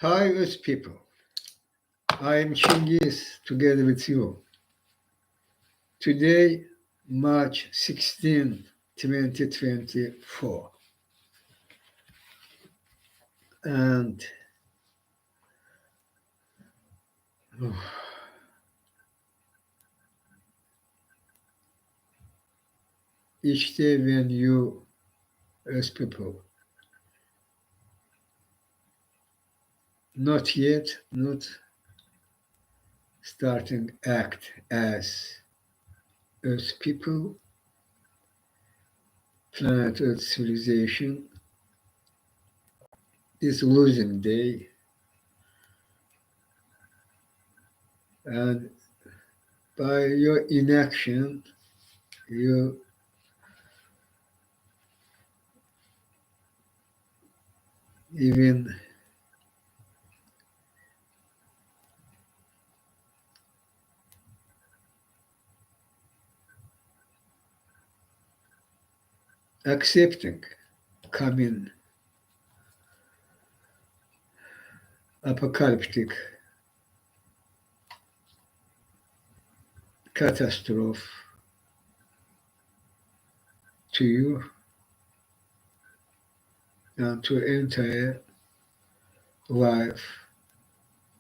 Hi, Earth people. I am Chinghiz together with you. Today, March 16, 2024. And oh, each day when you, Earth people, not starting act as Earth people, planet Earth civilization, is losing day. And by your inaction, you even accepting coming apocalyptic catastrophe to you and to entire life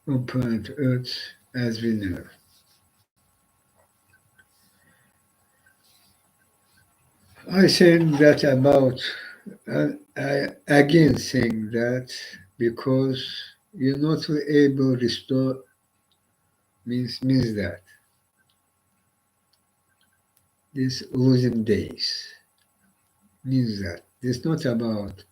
on planet Earth as we know. I saying that about, I again saying that because you're not able to restore means that this losing days means that it's not about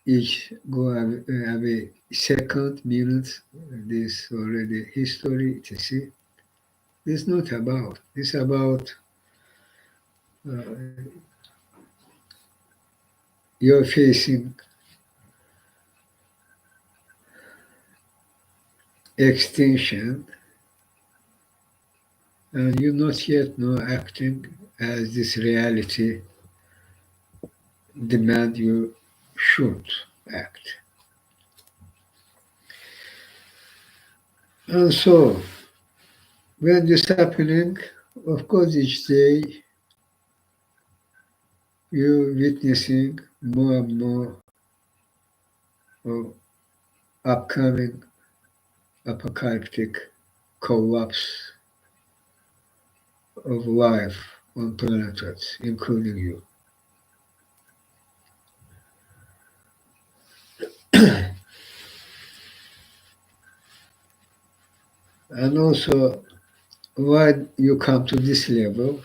each go away second minute this already history to see. It's not about. It's about uh, you're facing extinction and you not yet know acting as this reality demand you should act. And so when this happening, of course each day you're witnessing more and more of upcoming apocalyptic collapse of life on planet Earth, including you. And also, why you come to this level,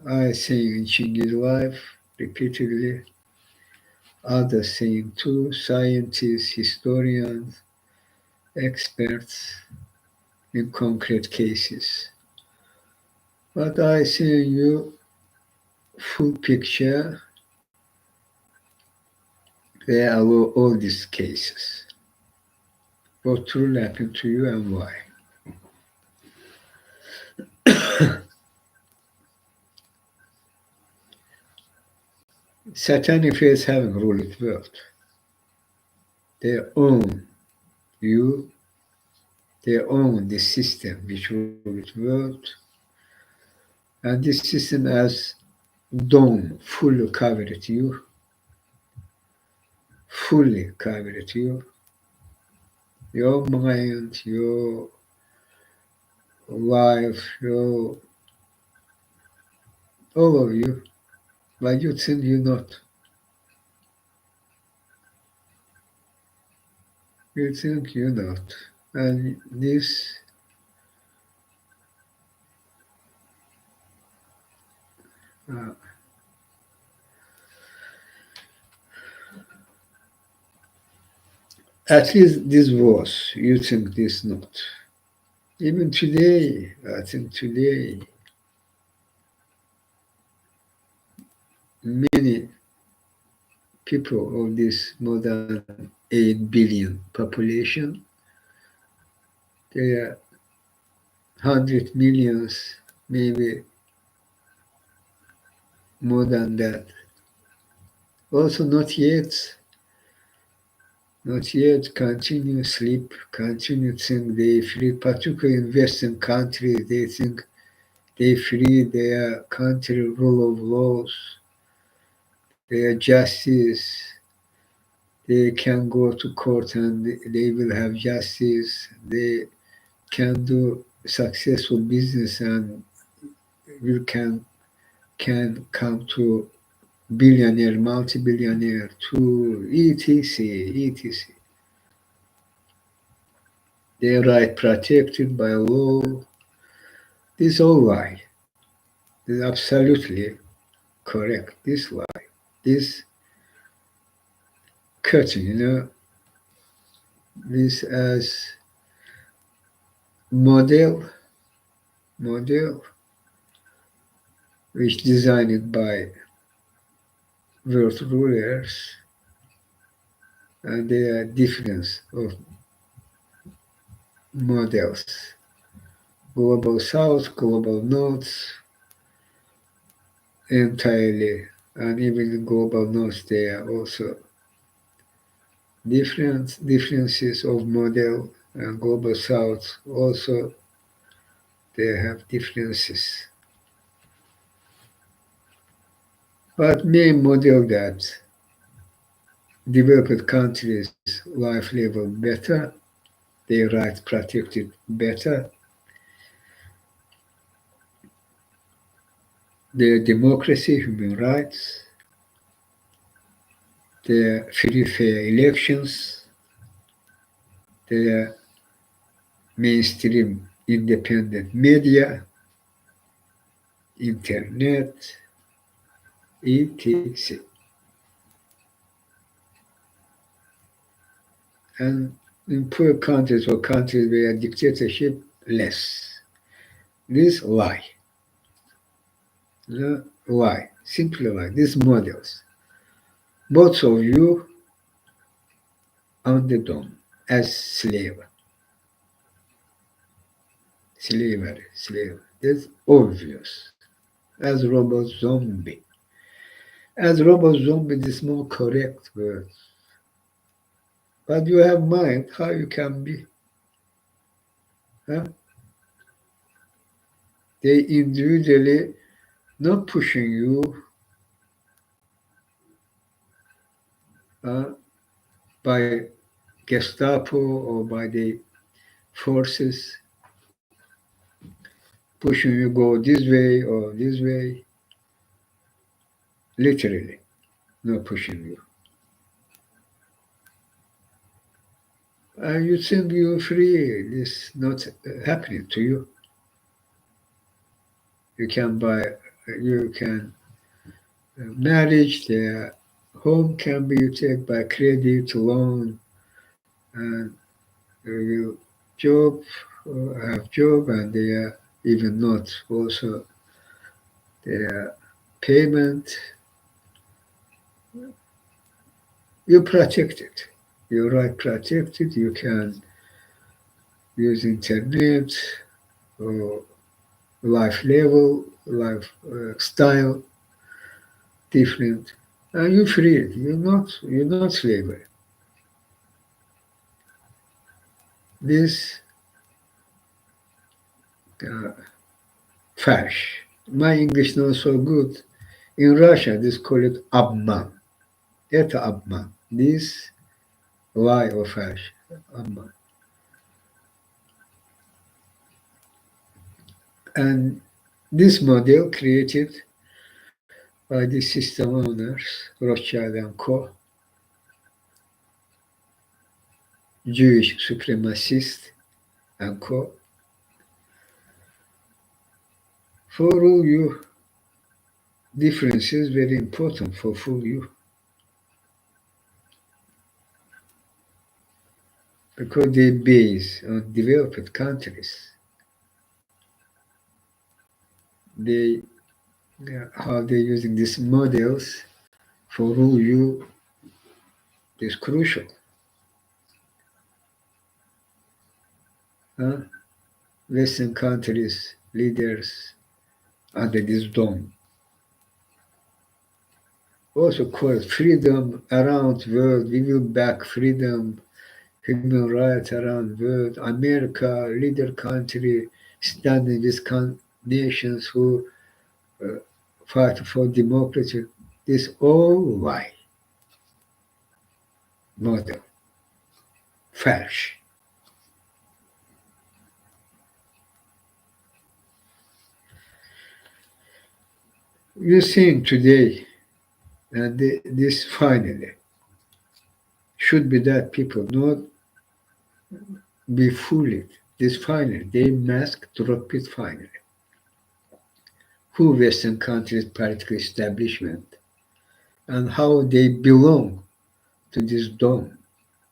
I say in Chinghiz life repeatedly, others saying too, scientists, historians, experts in concrete cases. But I say you full picture, there are all these cases. What truly happened to you and why. Satanic faiths haven't ruled the world. They own you, they own the system which rules the world, and this system has dome fully covered you, fully covered you, your mind, your life, your all of you, but you think you're not. You think you're not. And this uh, at least this was, you think this not. Even today, I think today, many people of this more than 8 billion population, there are 100 millions, maybe more than that, Also, not yet continue sleep, continue think they free, particularly in Western countries, they think they free their country rule of laws, their justice, they can go to court and they will have justice, they can do successful business and will can come to billionaire, multi-billionaire to etc. Their right protected by law. This all lie. This is absolutely correct. This lie. This curtain, this as model which designed by world rulers and there are difference of models. Global South, Global North, entirely, and even in Global North there are also differences of model and Global South also they have differences. But main model that developed countries life level better, their rights protected better, their democracy, human rights, their free fair elections, their mainstream independent media, internet, etc. And in poor countries or countries where dictatorship less. This lie. Lie. Simply lie. These models. Both of you under them as slave. That's obvious. As robot zombie. As robot zombie is more correct word. But you have mind how you can be. Huh? They individually not pushing you uh, by Gestapo or by the forces pushing you go this way or this way, literally, not pushing you. And you think you're free, this not happening to you. You can buy, you can manage their home can be you take by credit loan and you job, have job and they are even not also their payment, you're protected. You're right protected. You can use internet or life level, life style different, and you're free. You're not slavery. This uh, fash. My English not so good. In Russia, this call it abman. Это abman. This lie or fash. Abman. And this model created by the system owners, Rothschild and Co., Jewish supremacists and Co., for all you differences very important for full you because they base on developed countries. They how they're using these models for rule you is crucial. Huh? Western countries, leaders under this dome. also called freedom around world. We will back freedom, human rights around world. America, leader country, standing with nations who uh, fight for democracy. This all lie model, false. You think today, and this finally should be that people not be fooled. This finally, they mask drop it finally. Who Western countries' political establishment and how they belong to this dome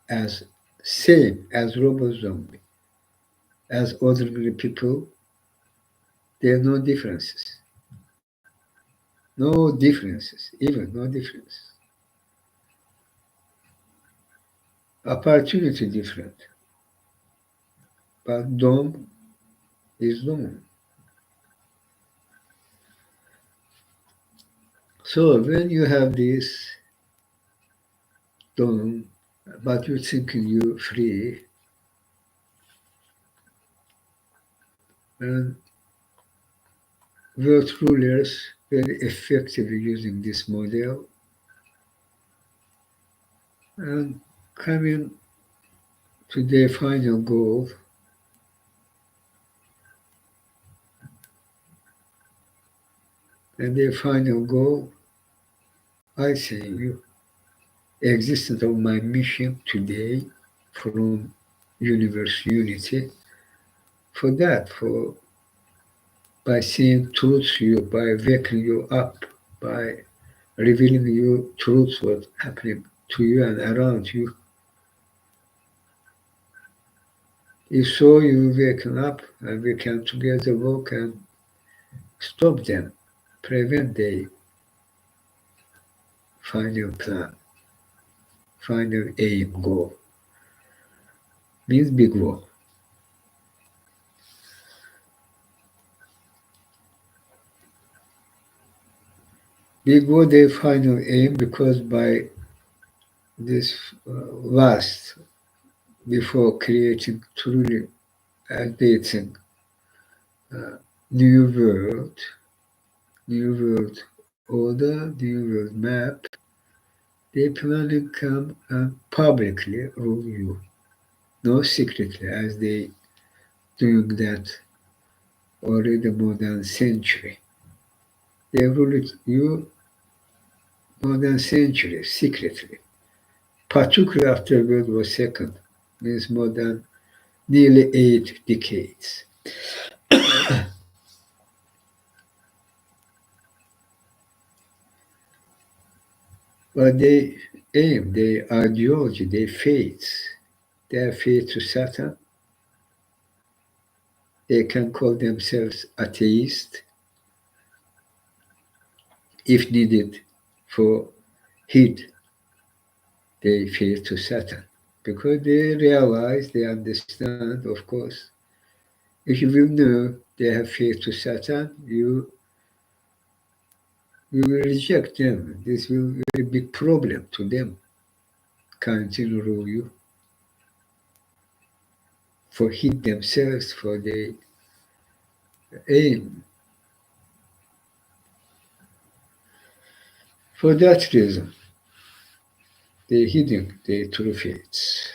as same as robot zombie, as ordinary people, there are no differences. No differences, even no difference. Opportunity different, but dome is dome. So when you have this dome, but you thinking you free, and world rulers very effectively using this model and coming to their final goal, and their final goal, I say you existence of my mission today from universe unity for that, for by seeing truth to you, by waking you up, by revealing you truths what's happening to you and around you. If so you waken up and we can together work and stop them, prevent their final plan, final aim, goal. Means big war. Big war their final aim because by this last before creating truly updating uh, new world, new world order, new world map, they planning come and publicly rule you, not secretly as they doing that already more than century. They ruled you more than century secretly, particularly after World War II, means more than nearly 8 decades. But they aim, their ideology, their faith, their faith to Satan, they can call themselves atheist if needed for heed their faith to Satan. Because they realize, they understand, of course, if you will know they have faith to Satan, you will reject them. This will be a big problem to them, continue rule you, for heed themselves, for their aim. For that reason, they're hiding their true faiths.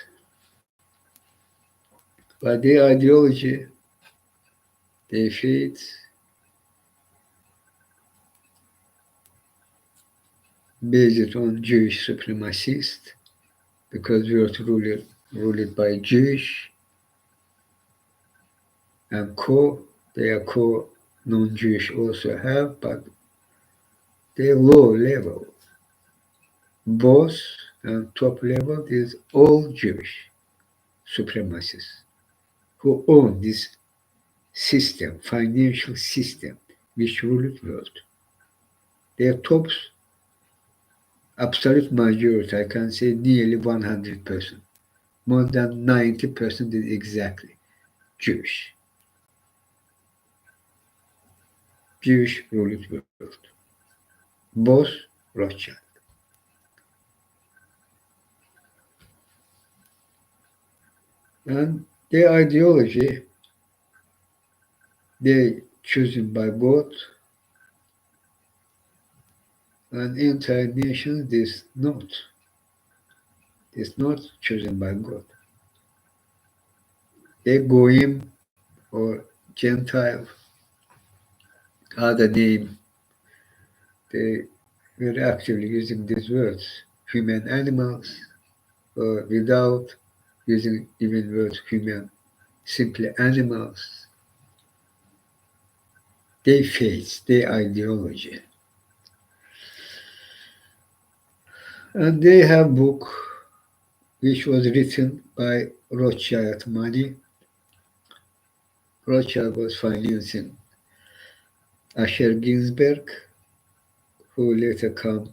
But their ideology, their faith, based on Jewish supremacists, because we are ruled by Jewish and core, their core non-Jewish also have, but their low level, boss and top level is all Jewish supremacists who own this system, financial system, which ruled world. Their tops, absolute majority, I can say nearly 100%, more than 90% is exactly Jewish. Jewish ruled world. Both Rothschild. And their ideology, they chosen by God, and entire nation is not chosen by God. They goyim or Gentile are the name. They were actually using these words, human animals, or without using even word human, simply animals. They face their ideology. And they have book which was written by Rothschild money. Rothschild was financing Asher Ginsberg, who later come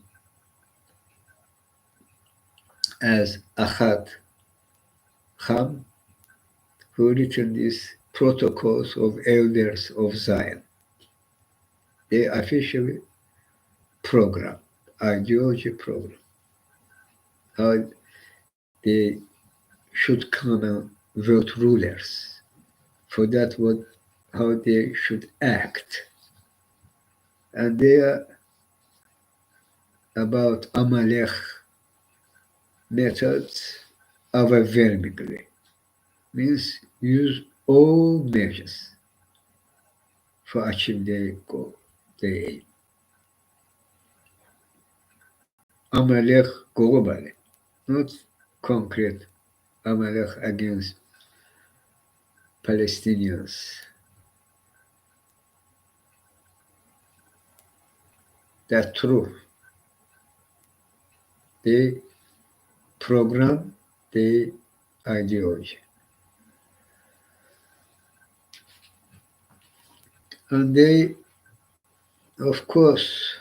as Ahad Ham, who written these protocols of elders of Zion. They officially program, ideology program, how they should come and world rulers. For that, what how they should act, and they are about Amalek methods overwhelmingly. Means use all measures for achieve their goal, their aim. Amalek globally, not concrete Amalek against Palestinians. That's true. They program the ideology. And they, of course,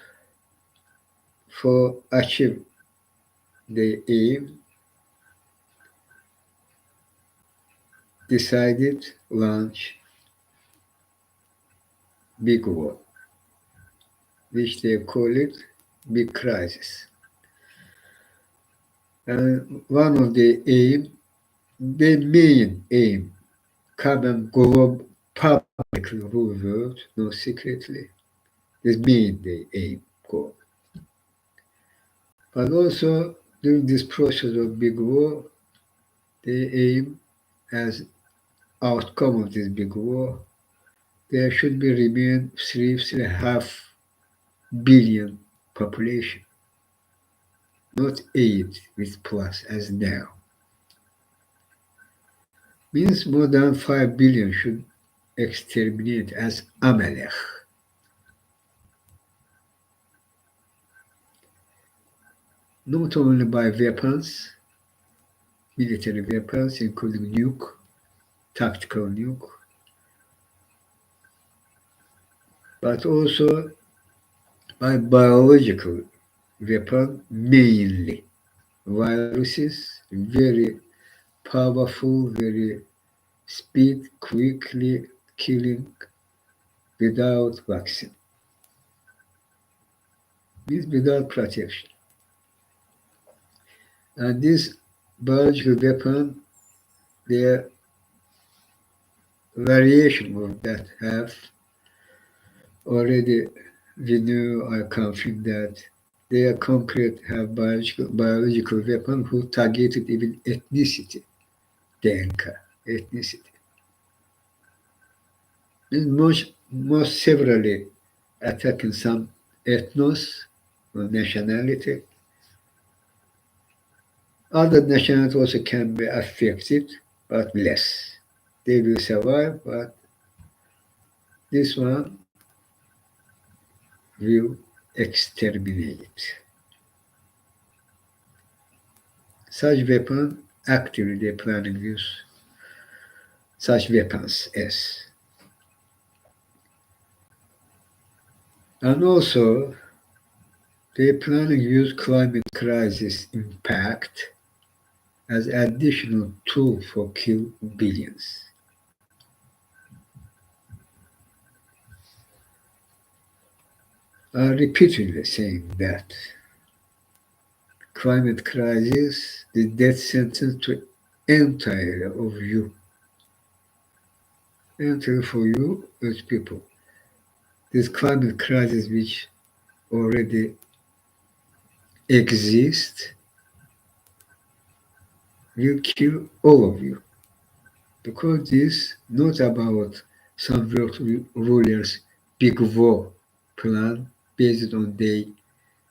for achieve the aim, decided launch big war, which they call it big crisis. And one of the main aim, come and go publicly rule world, no secretly, is main the aim goal. But also during this process of big war, they aim as outcome of this big war, there should be remain 3.5 billion population, not 8 with plus as now. Means more than 5 billion should exterminate as Amalek, not only by weapons, military weapons, including nuke, tactical nuke, but also by biological weapon mainly. Viruses, very powerful, very speed, quickly killing without vaccine, means without protection. And this biological weapon, their variation of that have already we know I confirm that they are concrete have biological weapon who targeted even ethnicity, DNK, ethnicity. And most severely attacking some ethnos or nationality. Other nationalities also can be affected, but less. They will survive, but this one will exterminate. Such weapon, actually they're planning use such weapons as. And also, they're planning use climate crisis impact as additional tool for kill billions. I'm repeatedly saying that climate crisis, the death sentence to entirely of you, entirely for you as people. This climate crisis which already exists will kill all of you because this not about some world rulers' big war plan based on their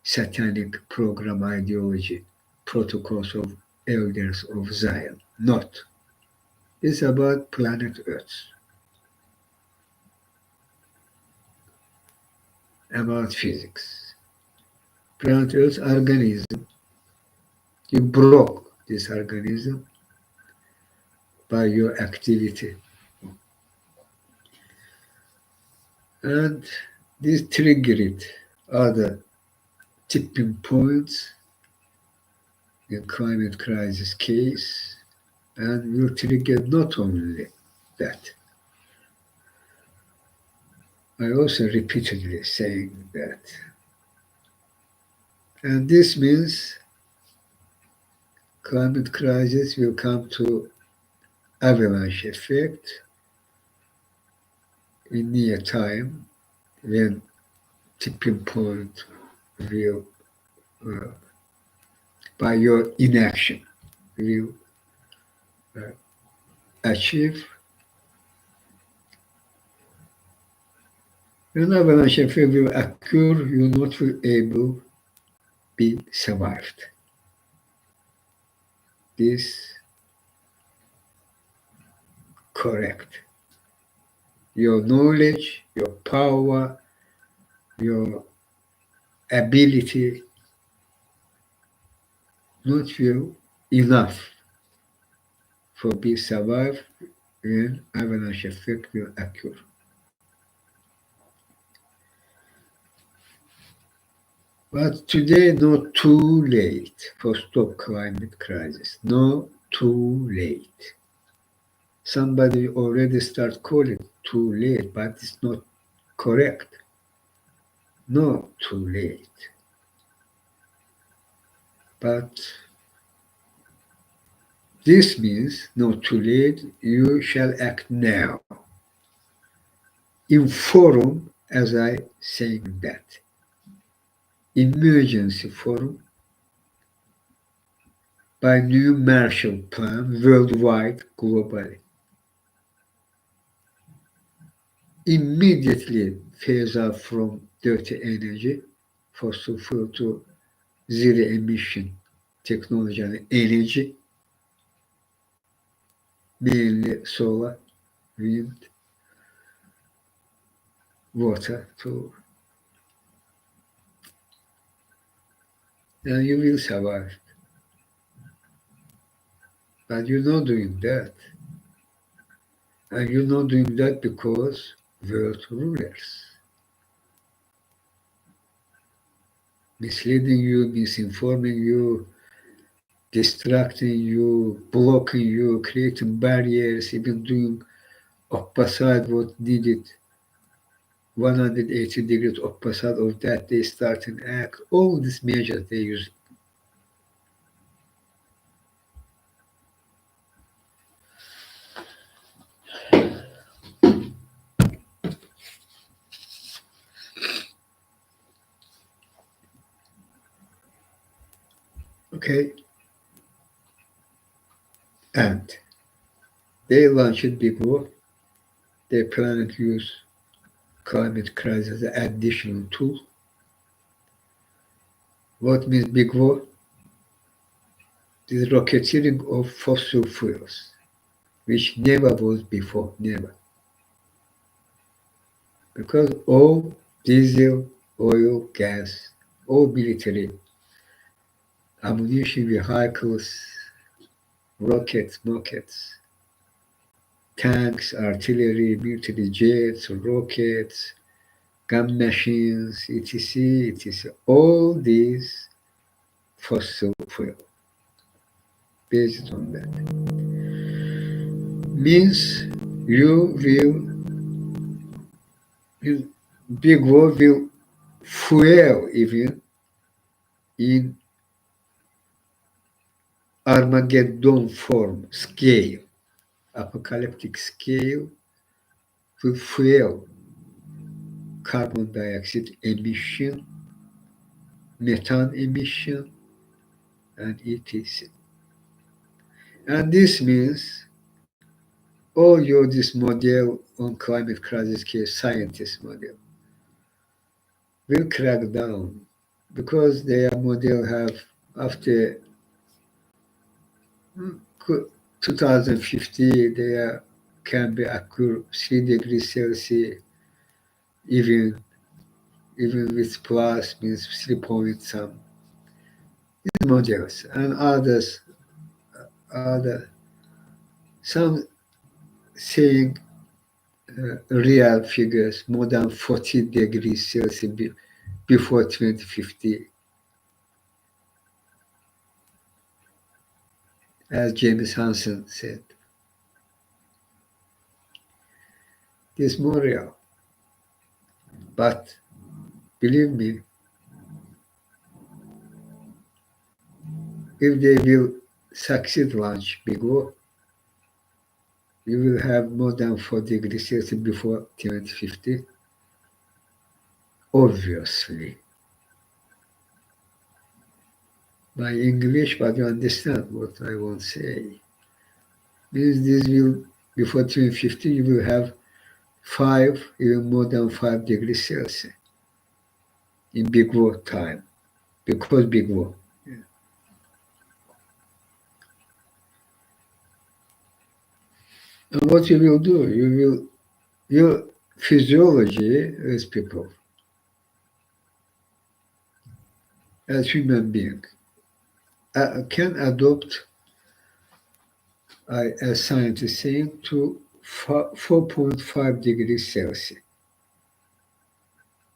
satanic program ideology, protocols of elders of Zion. Not. It's about planet Earth, about physics. Planet Earth organism, you broke this organism by your activity. And this triggered other tipping points in climate crisis case and will trigger not only that. I also repeatedly saying that. And this means climate crisis will come to avalanche effect in near time when tipping point will, uh, by your inaction, will uh, achieve. When avalanche effect will occur, you will not will able be survived. This correct. Your knowledge, your power, your ability not will enough for be survive when avalanche effect will occur. But today not too late for stop climate crisis. No too late. Somebody already start calling too late, but it's not correct. No too late. But this means not too late, you shall act now. In forum, as I saying that. Emergency forum by new Marshall Plan worldwide, globally. Immediately phase out from dirty energy, fossil fuel to zero emission technology and energy, mainly solar, wind, water too. Then you will survive. But you're not doing that. And you're not doing that because world rulers misleading you, misinforming you, distracting you, blocking you, creating barriers, even doing opposite what needed 180 degrees opposite of that they start and act. All these measures they use. Okay. And they launched big war. They plan to use climate crisis as an additional tool. What means big war? This rocketeering of fossil fuels, which never was before, never. Because all diesel, oil, gas, all military ammunition vehicles, rockets, tanks, artillery, military jets, rockets, gun machines, etc., etc. All these fossil fuel based on that means you big war will fuel even in Armageddon form scale, apocalyptic scale will fuel carbon dioxide emission, methane emission, and etc. And this means all your this model on climate crisis case scientist model will crack down because their model have after 2050 there can be occur 3 degrees Celsius even even with plus means 3 point some models and others other some saying real figures more than 40 degrees Celsius before 2050, as James Hansen said. It's more real. But believe me, if they will succeed launch Big O, you will have more than 4 degrees Celsius before 2050, obviously. My English, but you understand what I want to say. Means this will, before 2050, you will have 5, even more than 5 degrees Celsius in Big War time, because Big War. Yeah. And what you will do, your physiology as people, as human being, can adopt, as scientists saying, to 4.5 degrees Celsius,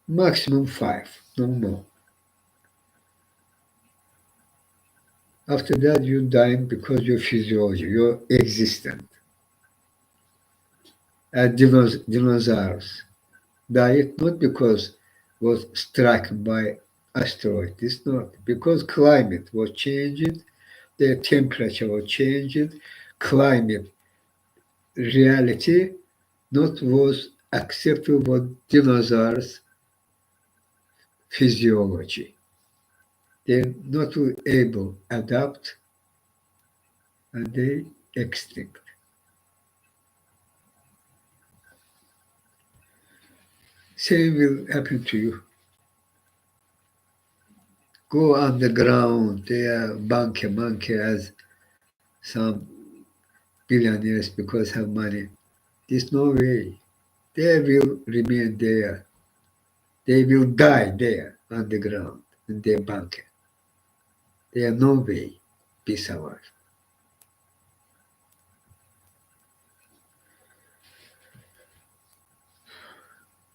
maximum 5, no more. After that, you dying because your physiology, your existence. As dinosaurs died not because was struck by asteroid. It's not because climate was changed, the temperature was changed, climate reality not was acceptable for dinosaurs physiology. They're not able adapt and they extinct. Same will happen to you. Go underground, they are monkey as some billionaires because have money. There's no way. They will remain there. They will die there underground in their bunker. There are no way be survive.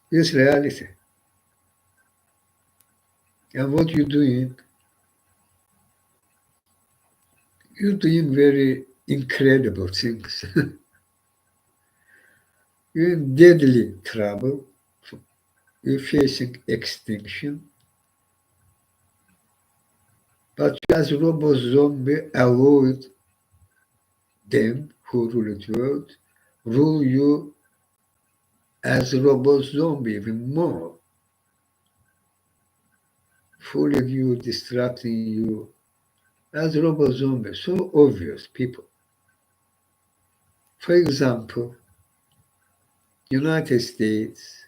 It's reality. And what you're doing very incredible things. You're in deadly trouble. You're facing extinction. But as robo zombie allowed them who rule the world rule you as robo zombie even more, fooling you, distracting you as robo zombie. So obvious, people. For example, United States,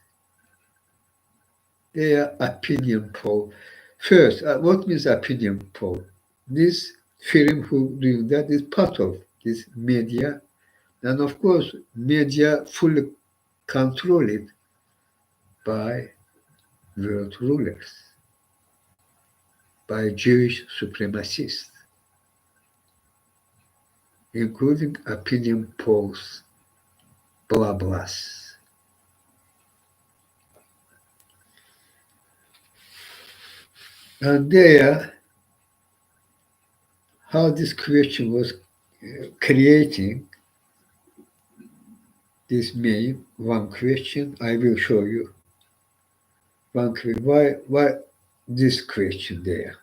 their opinion poll. First, what means opinion poll? This firm who doing that is part of this media, and of course, media fully controlled by world rulers, by Jewish supremacists, including opinion polls, blah blahs. And there, how this question was creating this main one question, I will show you one question. Why this question there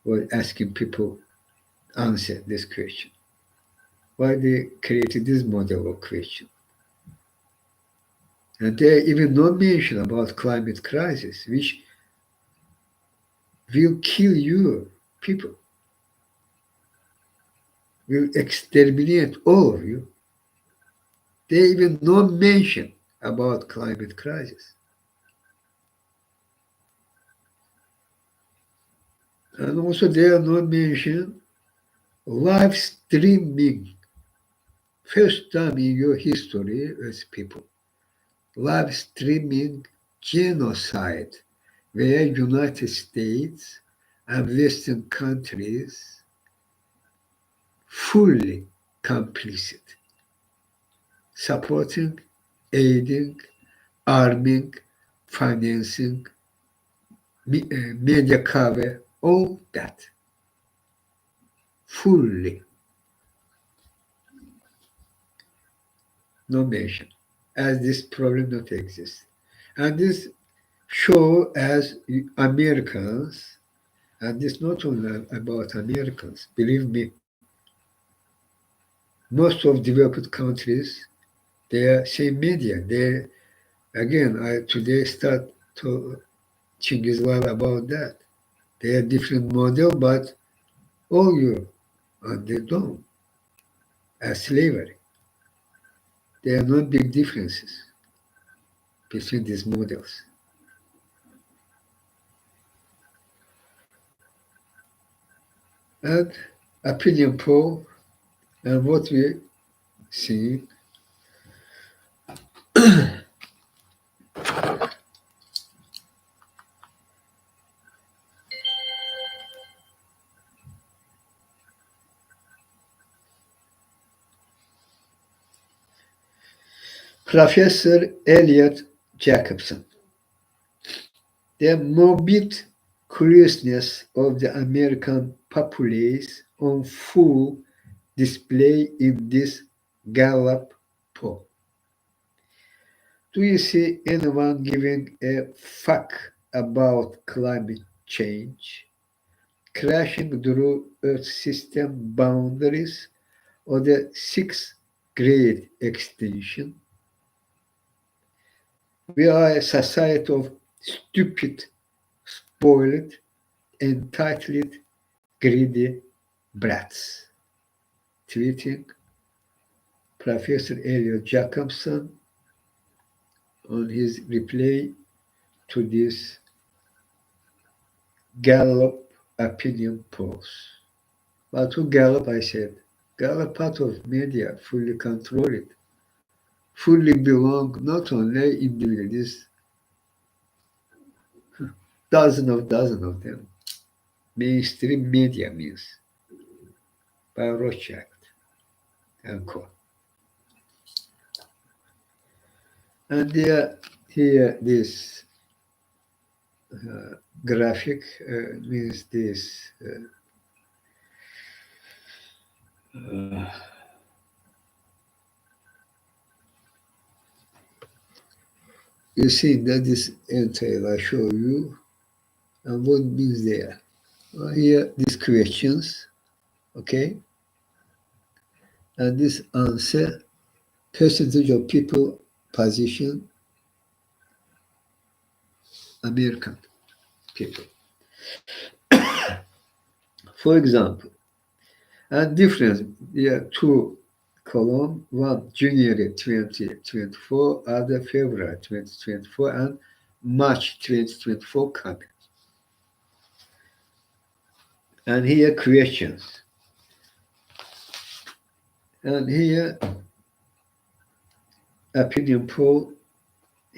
was asking people answer this question. Why they created this model of question? And there even no mention about climate crisis, which will kill you people, will exterminate all of you. There even no mention about climate crisis. And also there are no mention live streaming. First time in your history as people, live streaming genocide where United States and Western countries fully complicit, supporting, aiding, arming, financing, media cover, all that fully, no mention, as this problem not exist. And this show as Americans, and this not only about Americans, believe me, most of developed countries, they are same media. They again, I today start to Chinghiz about that. They are different model, but all you and they don't as slavery. There are no big differences between these models. And opinion poll and what we see, Professor Elliot Jacobson, the morbid curiousness of the American populace on full display in this Gallup poll. Do you see anyone giving a fuck about climate change, crashing through Earth system boundaries, or the sixth grade extinction? We are a society of stupid, spoiled, entitled, greedy brats. Tweeting Professor Elliot Jacobson on his reply to this Gallup opinion polls. But to Gallup, I said, Gallup part of media fully control it, fully belong not only individuals, dozen of them. Mainstream media means by Rothschild and co. And here this graphic means this. Uh, you see that this entail I show you and what means there. Here these questions, okay, and this answer percentage of people position American people. For example, and difference, there are two column, one January 2024, other February 2024, and March 2024 coming. And here questions. And here opinion poll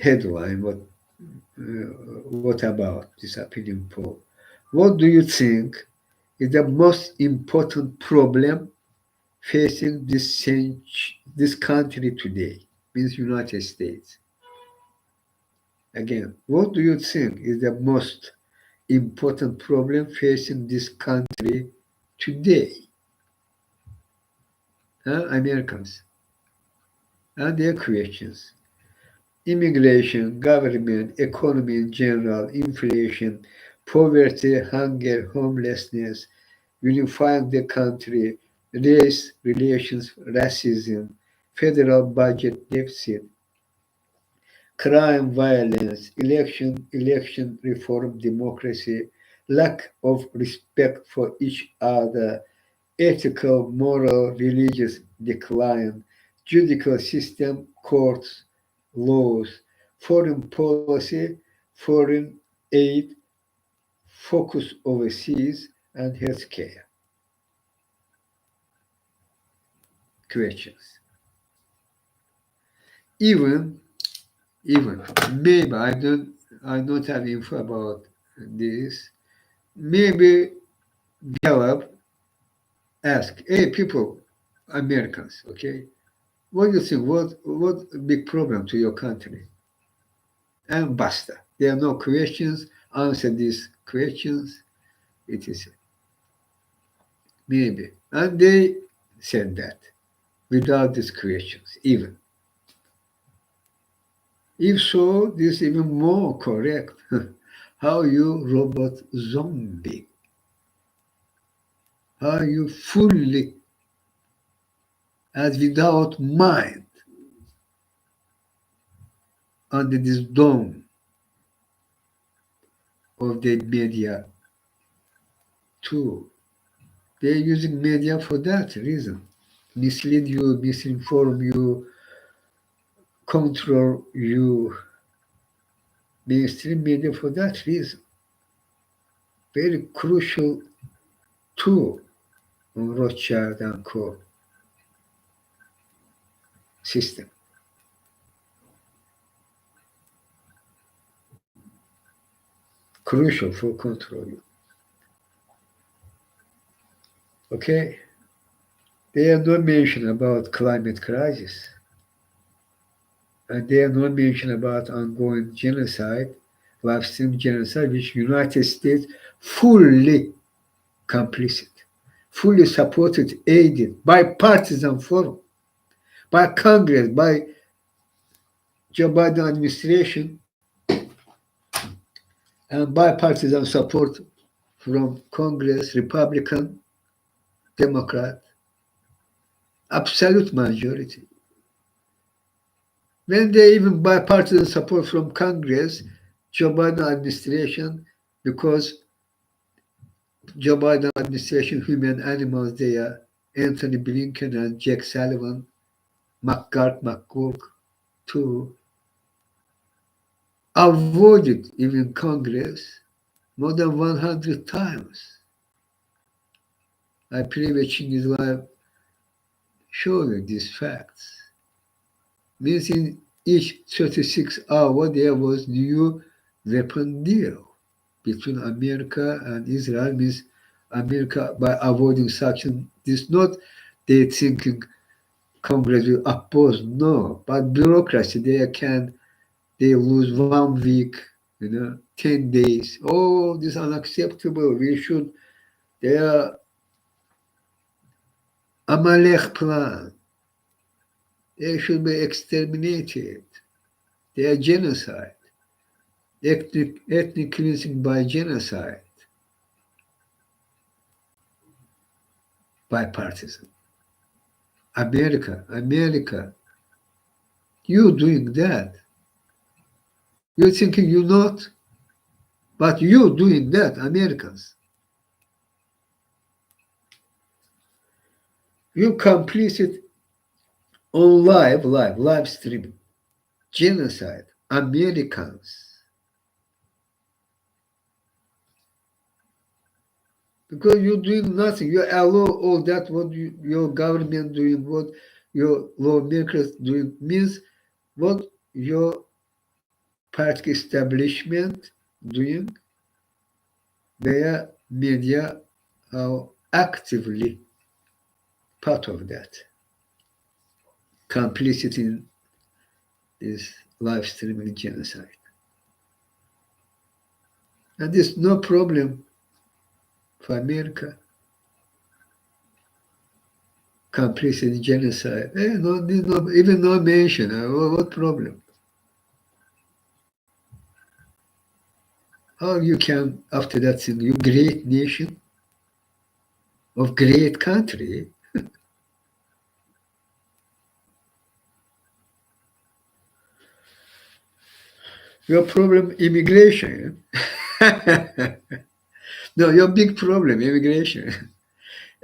headline. What about this opinion poll? What do you think is the most important problem facing this country today? Means United States. Again, what do you think is the most important problem facing this country today? Americans and their questions. Immigration, government, economy in general, inflation, poverty, hunger, homelessness, unifying the country, race relations, racism, federal budget deficit, crime, violence, election reform, democracy, lack of respect for each other, ethical, moral, religious decline, judicial system, courts, laws, foreign policy, foreign aid, focus overseas, and healthcare. Questions. Even, even, maybe I don't have info about this. Maybe Gallup ask, hey people, Americans, okay, what do you think? What big problem to your country? And basta. There are no questions. Answer these questions. It is maybe. And they said that without these questions, even. If so, this is even more correct. How you robot zombie? How you fully as without mind under this dome of the media too. They're using media for that reason. Mislead you, misinform you, control you. Mainstream media for that reason. Very crucial tool on Rothschild and Co. system. Crucial for control you. Okay? There are no mention about climate crisis. And there are no mention about ongoing genocide, live stream genocide, which United States fully complicit, fully supported, aided by partisan forum, by Congress, by Joe Biden administration, and bipartisan support from Congress, Republican, Democrat, absolute majority. When they even bipartisan support from Congress, Joe Biden administration, because Joe Biden administration, human animals there, Anthony Blinken and Jack Sullivan, McGurk too, avoided even Congress more than 100 times. I previous Chinghiz live show you these facts. Means in each 36 hours there was new weapon deal between America and Israel. Means America by avoiding sanctions. This not they thinking Congress will oppose. No, but bureaucracy they lose 1 week, 10 days. Oh, this is unacceptable. We should their Amalek plan. They should be exterminated. They are genocide. Ethnic cleansing by genocide. Bipartisan. America, you doing that. You're thinking you're not, but you doing that, Americans. You complicit on live stream. Genocide. Americans. Because you're doing nothing. You allow all that what your government doing, what your lawmakers doing means what your party establishment doing, their media are actively part of that. Complicit in this live streaming genocide. And there's no problem for America. Complicit in genocide. No, even no mention. What problem? How you can, after that thing, you great nation, of great country. Your problem immigration. No, your big problem immigration.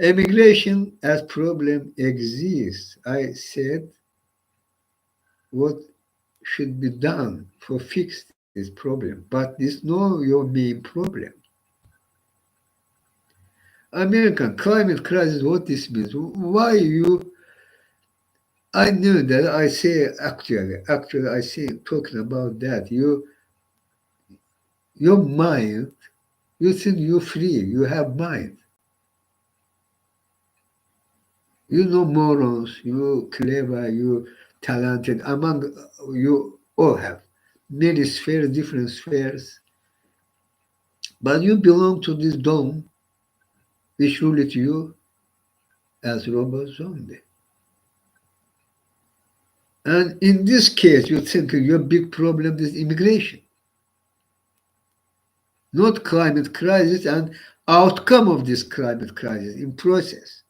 Immigration as problem exists. I said what should be done for fix this problem, but this not your main problem. American climate crisis, what this means? Why you? I knew that. I say actually, I say talking about that. Your mind, you think you're free. You have mind. You know morals. You clever. You talented. Among you all have many spheres, different spheres. But you belong to this dome, which ruled you as robot zombie. And in this case, you think your big problem is immigration, not climate crisis and outcome of this climate crisis in process,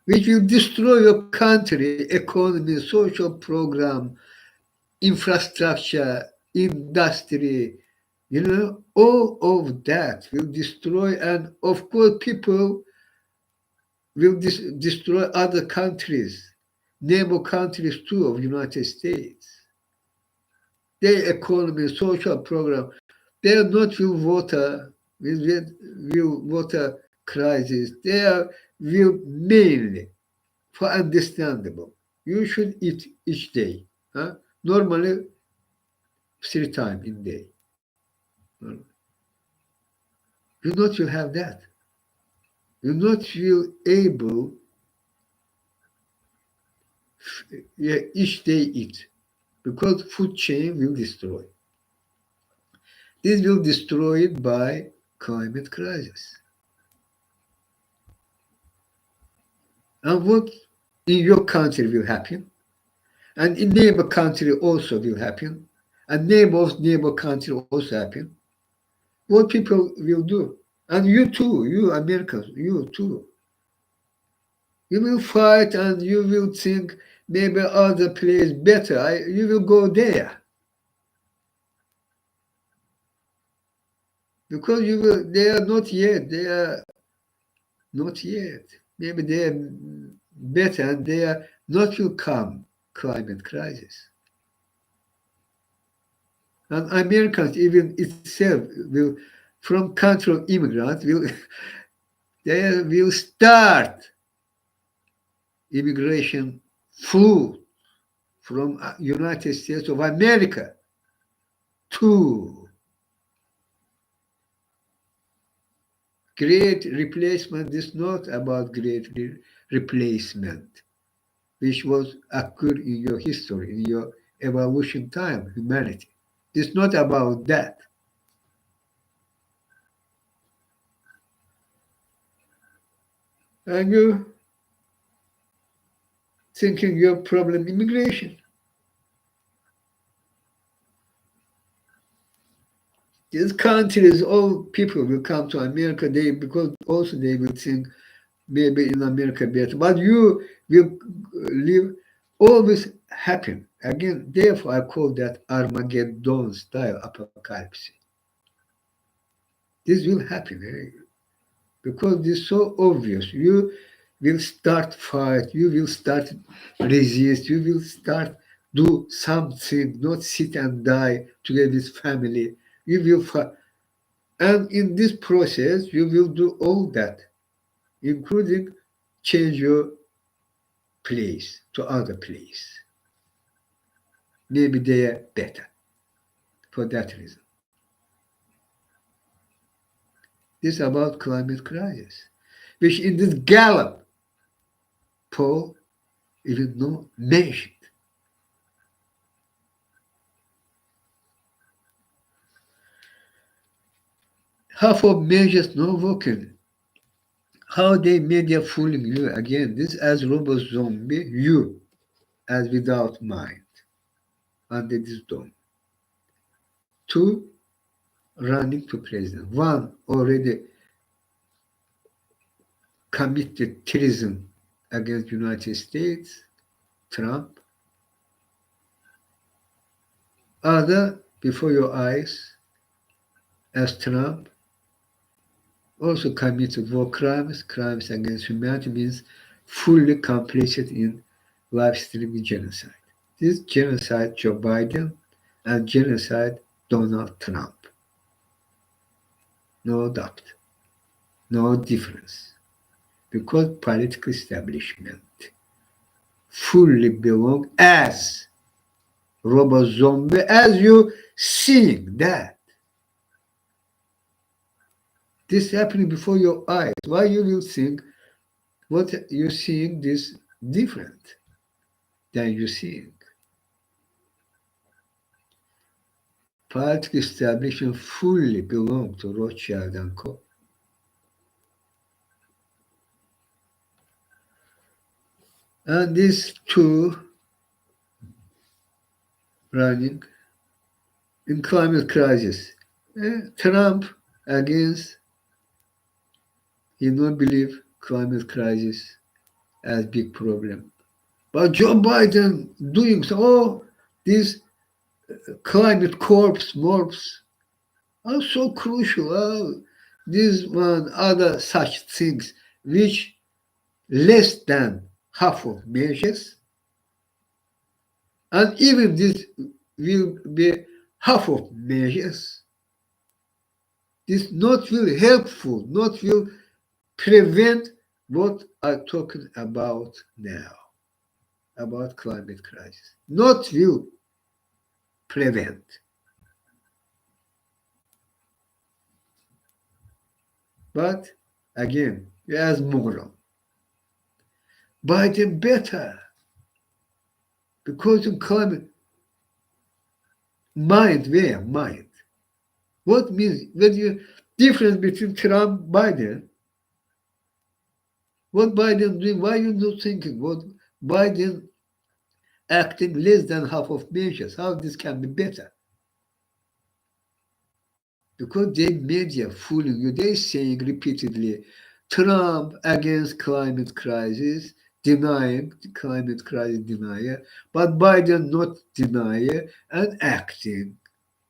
which will destroy your country, economy, social program, infrastructure, industry, all of that will destroy. And of course, people will destroy other countries, neighbor countries too of United States. Their economy, social program, they are not will water, will water crisis. They are will mainly for understandable. You should eat each day. Huh? Normally 3 times in day. You not will have that. You not will able yeah, each day eat because food chain will destroy. This will destroy it by climate crisis. And what in your country will happen, and in neighbor country also will happen, and neighbor country also happen. What people will do, and you too, you Americans, you too, you will fight and you will think maybe other place better. You will go there because you will. They are not yet. They are not yet. Maybe they are better, and they are not will come climate crisis. And Americans even itself will, from country of immigrants, will they will start immigration flow from United States of America to great replacement. This is not about great replacement, which was occurred in your history, in your evolution time, humanity. It's not about that. And you thinking your problem immigration. These countries, all people will come to America. They because also they will think maybe in America better. But you will live always happen again. Therefore, I call that Armageddon style apocalypse. This will happen because it's so obvious. You will start fight. You will start resist. You will start do something, not sit and die together with family. You will fight. And in this process, you will do all that, including change your place to other place. Maybe they are better for that reason. This is about climate crisis, which in this Gallup poll even no mentioned. Half of measures no working. How they media fooling you again? This as robot zombie, you as without mind under this dome. Two running to president. One already committed treason against United States, Trump. Other before your eyes as Trump also committed war crimes, crimes against humanity means fully complicit in live streaming genocide. This genocide Joe Biden and genocide Donald Trump. No doubt, no difference. Because political establishment fully belong as robo zombie as you seeing that. This happening before your eyes. Why you think what you seeing this different than you seeing? Political establishment fully belong to Rothschild and Co. And these two running in climate crisis. Trump against he don't believe climate crisis as big problem. But Joe Biden doing so, oh, these climate corps, morphs are so crucial. Oh, this one, other such things, which less than half of measures, and even this will be half of measures. This not will helpful, not will prevent what I'm talking about now, about climate crisis. Not will prevent. But again, as moral. Biden better because of climate mind where mind. What means when you difference between Trump Biden? What Biden doing? Why you not thinking? What Biden acting less than half of measures? How this can be better? Because they media fooling you. They saying repeatedly, Trump against climate crisis, denying the climate crisis denier, but Biden not denier and acting.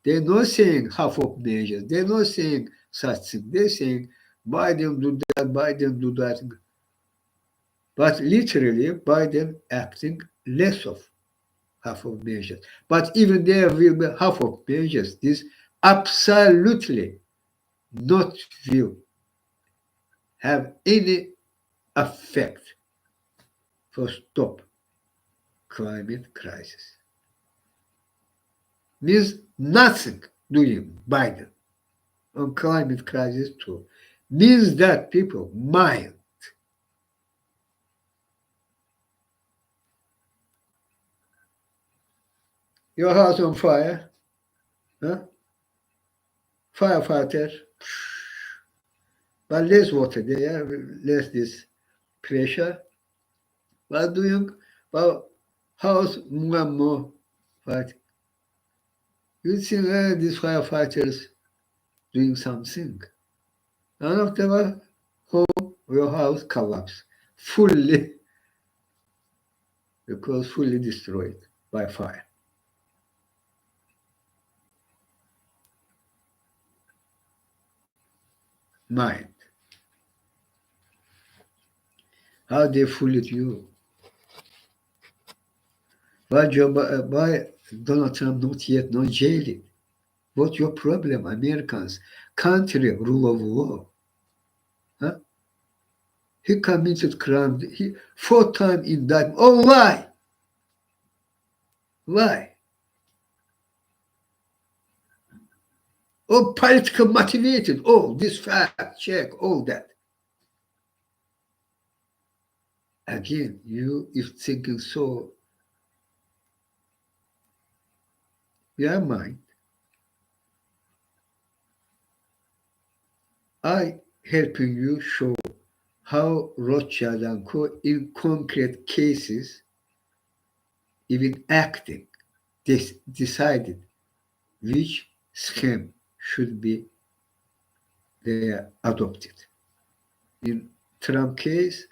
They're not saying half of measures. They're not saying such thing. They're saying Biden do that, Biden do that. But literally, Biden acting less of half of measures. But even there will be half of measures. This absolutely not will have any effect for stop climate crisis. Means nothing doing Biden on climate crisis too. Means that people mind your house on fire, huh? Firefighter, but less water there, less this pressure. But doing well, house more and more fight. You think these firefighters doing something. None of them are home, your house collapse fully because fully destroyed by fire. Mind. How they fooled you. Why Donald Trump not yet not jailed? What's your problem, Americans? Country rule of law. Huh? He committed crime. He 4 times indictment. Oh, why? Why? Oh, political motivated. Oh, this fact check, all that. Again, you if thinking so, yeah, mind. I helping you show how Rothschild and Co. in concrete cases, even acting, decided which scheme should be there adopted in Trump case,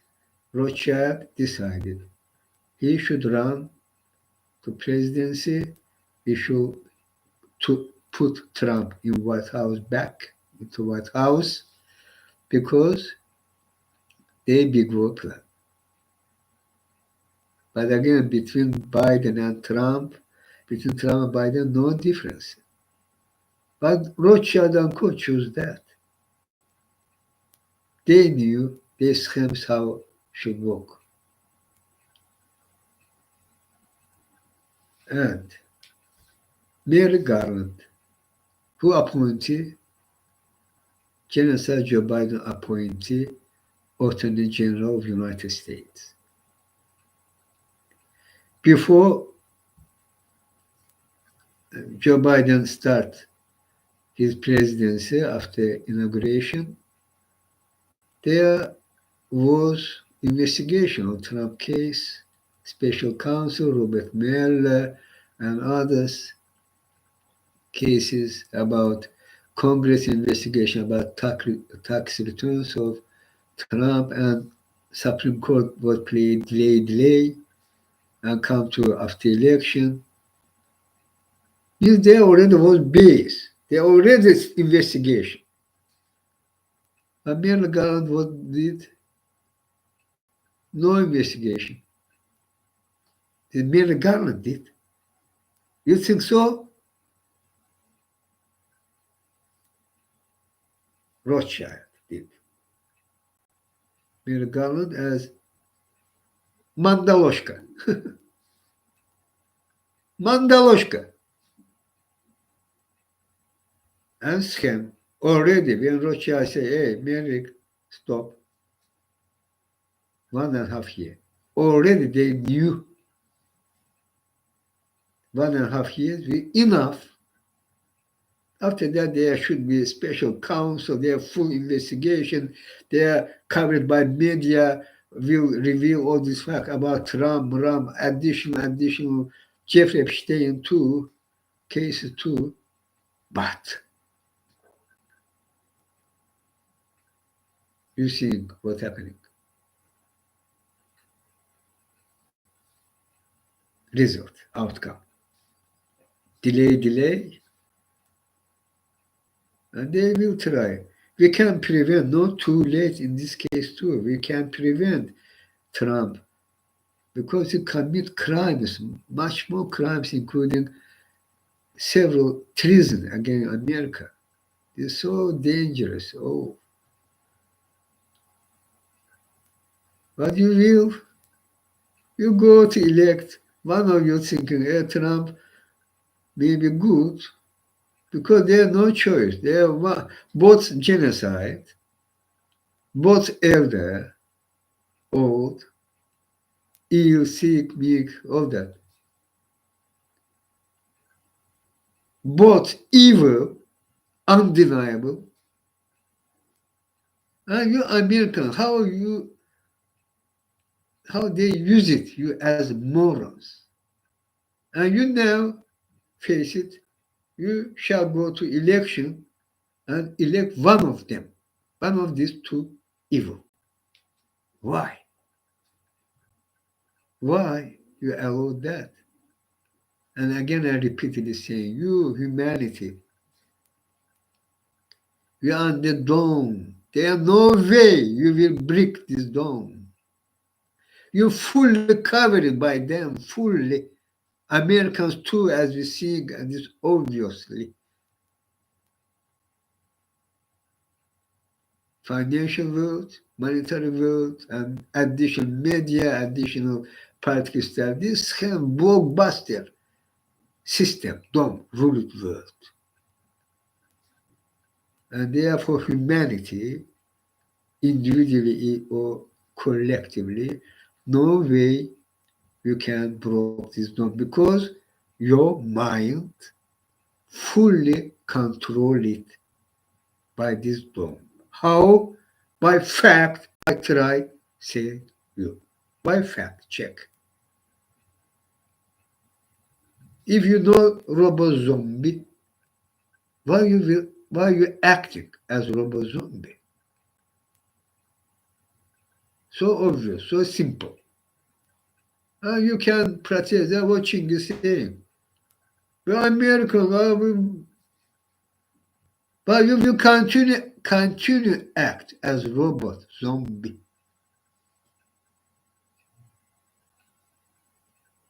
Rothschild decided he should run to presidency. He should to put Trump in White House back into White House because they big war plan. But again, between Biden and Trump, between Trump and Biden, no difference. But Rothschild and Co chose that. They knew their schemes how should work. And Mary Garland, who appointed General Joe Biden appointee Attorney General of United States. Before Joe Biden start his presidency after inauguration, there was investigation on Trump case, special counsel Robert Mueller and others cases about Congress investigation about tax returns of Trump, and Supreme Court was played delay and come to after election. Means there already was base. There already is investigation. But Merrick Garland what did? No investigation. The Merrick Garland did. You think so? Rothschild did. Merrick Garland as Mandaloshka. Mandaloshka. And scam. Already when Rothschild say, hey, Merrick, stop. 1.5 years. Already they knew 1.5 years will enough. After that, there should be a special counsel, their full investigation. They are covered by media, will reveal all this fact about Trump, additional Jeffrey Epstein too, cases too. But you see what's happening. Result, outcome. Delay, and they will try. We can prevent, not too late in this case too, we can prevent Trump because he commit crimes, much more crimes, including several treason against America. It's so dangerous. Oh, but you go to elect one of you thinking, hey, Trump may be good because they have no choice. They are both genocide, both elder, old, ill, sick, weak, all that. Both evil, undeniable. And you American, how they use it, you as morons. And you now face it, you shall go to election and elect one of them, one of these two evil. Why? Why you allow that? And again, I repeatedly say, you humanity, you are on the dome. There is no way you will break this dome. You're fully covered by them, fully. Americans too, as we see this obviously. Financial world, monetary world, and additional media, additional political stuff. This kind of blockbuster system don't rule the world. And therefore humanity, individually or collectively, no way you can break this dome because your mind fully control it by this dome. How? By fact, I try say you. By fact, check. If you know Robo Zombie, why you acting as Robo Zombie? So obvious, so simple. You can practice that what Chinghiz is saying. We're American, but you will continue act as robot, zombie.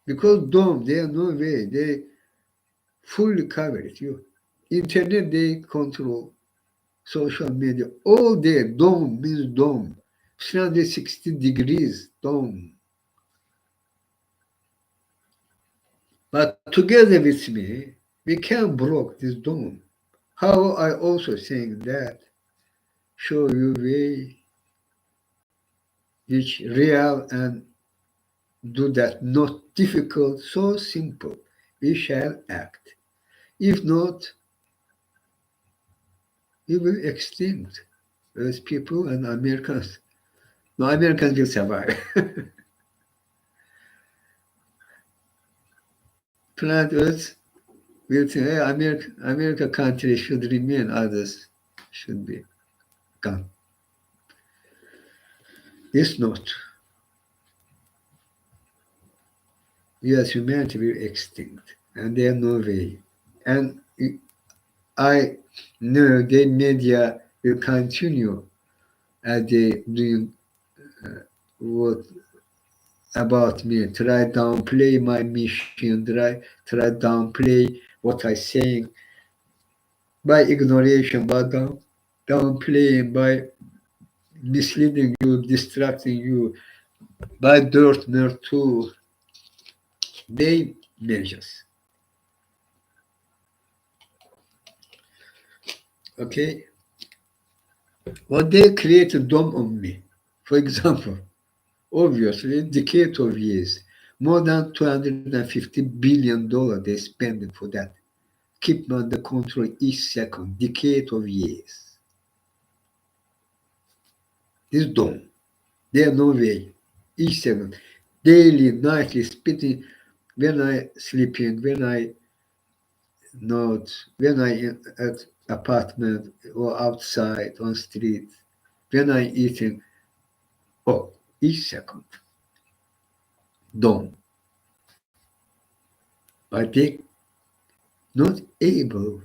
Because dome, there are no way. They fully cover it. You internet they control social media all day. Dome means dome. 360 degrees dome. But together with me, we can block this dome. How I also saying that show you way which real and do that not difficult, so simple. We shall act. If not, we will extinct as people and Americans. No, Americans will survive. Planet Earth will say, hey, America country should remain, others should be gone. If not, we as humanity will extinct, and there no way. And I know the media will continue as they doing what about me, try downplay my mission, try downplay what I saying by ignoration, by downplaying, by misleading you, distracting you, by dirt nerd too. They measures. Okay? What they created dome on me. For example, obviously, decade of years, more than $250 billion they spending for that. Keep under control each second, decade of years. This dome. There no way. Each second. Daily, nightly, spitting when I sleeping, when I not, when I at apartment or outside on street, when I eating. Oh, each second. Dome. But they not able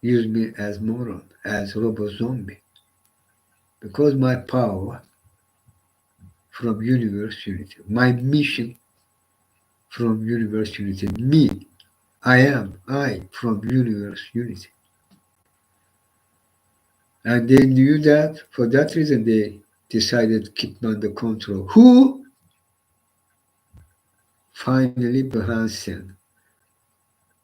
use me as moron, as robot zombie, because my power from universe unity, my mission from universe unity, me, I from universe unity. And they knew that. For that reason, they decided to keep me under control. Who finally behind scene?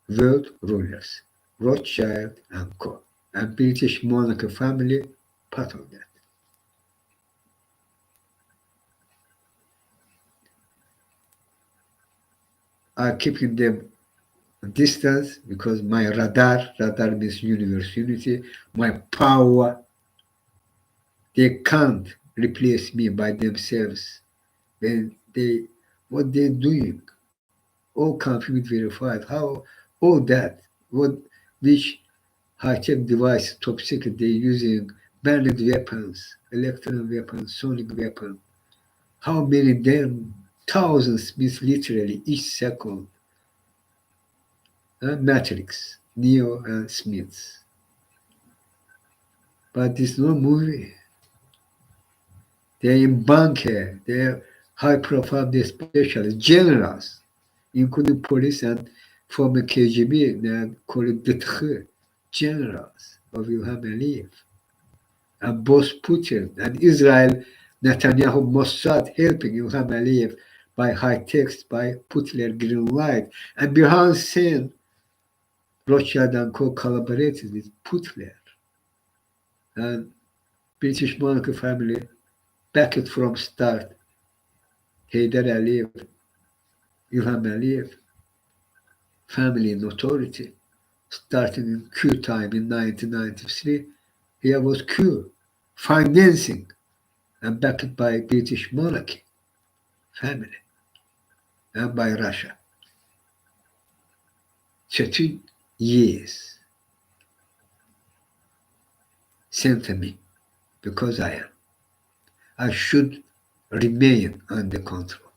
World rulers, Rothschild and Co. And British monarch family, part of that. Are keeping them distance because my radar means universe unity, my power, they can't replace me by themselves. When they what they're doing, all confirmed verified, how all that, what which high-tech device, top secret they're using, banned weapons, electronic weapons, sonic weapons, how many them thousands means literally each second. Matrix, Neo and Smith. But this no movie. They're in bunker. They're high profile, they're specialists, generals, including police and former KGB, they call it the generals of Ilham Aliyev. And both Putin and Israel, Netanyahu, Mossad helping Ilham Aliyev by high text, by Putler green light. And behind scene, Rothschild and Co collaborated with Putler. And British monarchy family backed from start. Heydar Aliyev, İlham Aliyev, family in authority, starting in Q time in 1993. Here was Q, financing and backed by British monarchy family and by Russia. 13 years sent to me because I am. I should remain under control.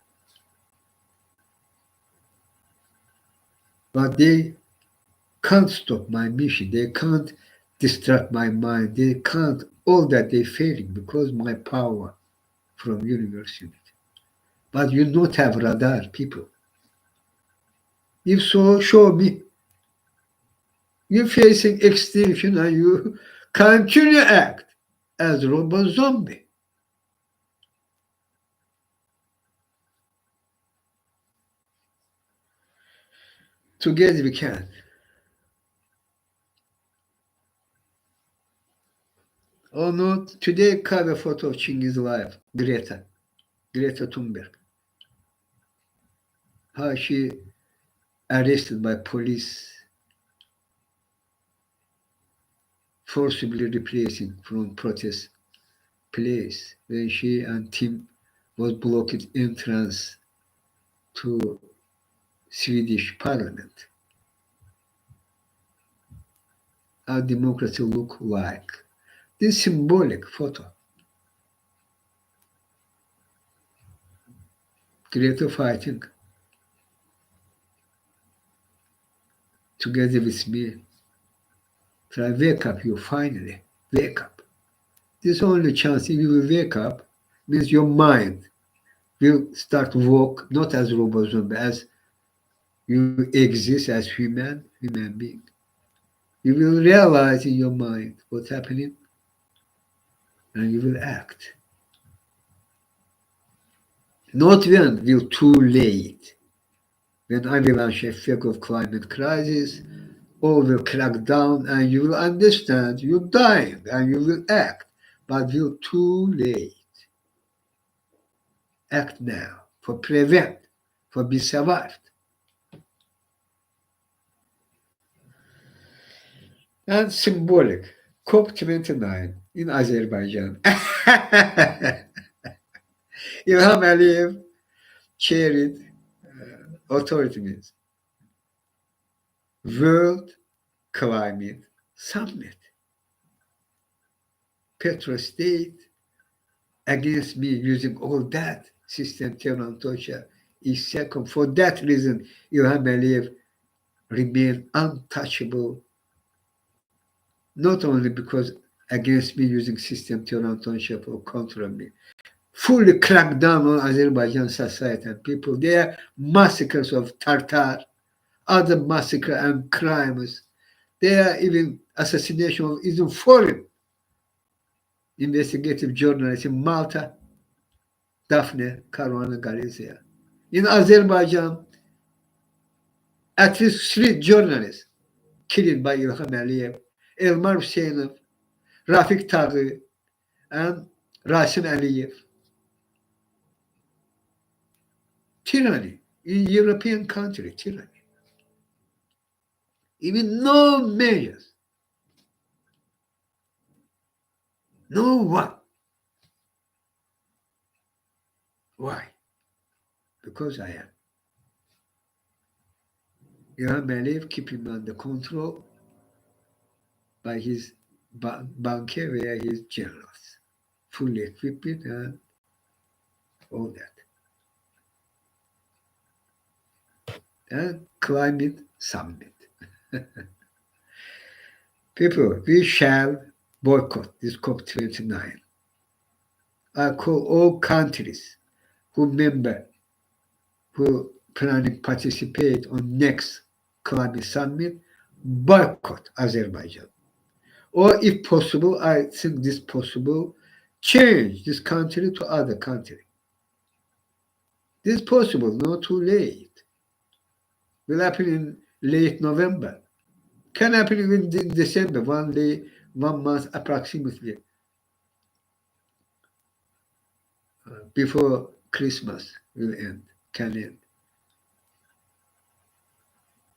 But they can't stop my mission. They can't distract my mind. They can't all that they failing because my power from university. But you don't have radar, people. If so, show me. You're facing extinction and you continue act as robot zombie. Together we can. Oh no, today cover photo of Chinghiz life, Greta Thunberg. How she arrested by police, forcibly replacing from protest place when she and team was blocked entrance to Swedish parliament. How democracy look like. This symbolic photo. Greta fighting together with me. Try wake up, you finally. Wake up. This only chance if you will wake up means your mind will start work not as robot zombie, as you exist as human being. You will realize in your mind what's happening and you will act. Not when will too late. When avalanche effect of climate crisis, all will crack down and you will understand you're dying and you will act. But will too late. Act now for prevent, for be survived. And symbolic. COP29 in Azerbaijan. İlham Aliyev chaired authority means World Climate Summit. Petrostate against me using all that system Tehran is second. For that reason, İlham Aliyev remain untouchable, not only because against me using system Tehran for control me, fully crack down on Azerbaijan society and people. There are massacres of Tartar, other massacre and crimes. There are even assassination of even foreign investigative journalists in Malta, Daphne Caruana Galizia. In Azerbaijan, at least three journalists killed by İlham Aliyev, Elmar Hüseyinov, Rafik Taghi, and Rasim Aliyev. Tyranny in European country, tyranny. Even no measures, no one. Why? Because I am. İlham Aliyev keep him under control by his banker veya his generals. Fully equipped and all that. And climate summit. People, we shall boycott this COP29. I call all countries who member, who planning participate on next climate summit, boycott Azerbaijan. Or if possible, I think this possible, change this country to other country. This is possible, not too late. Will happen in late November. Can happen even in December, one day, 1 month approximately before Christmas will end, can end.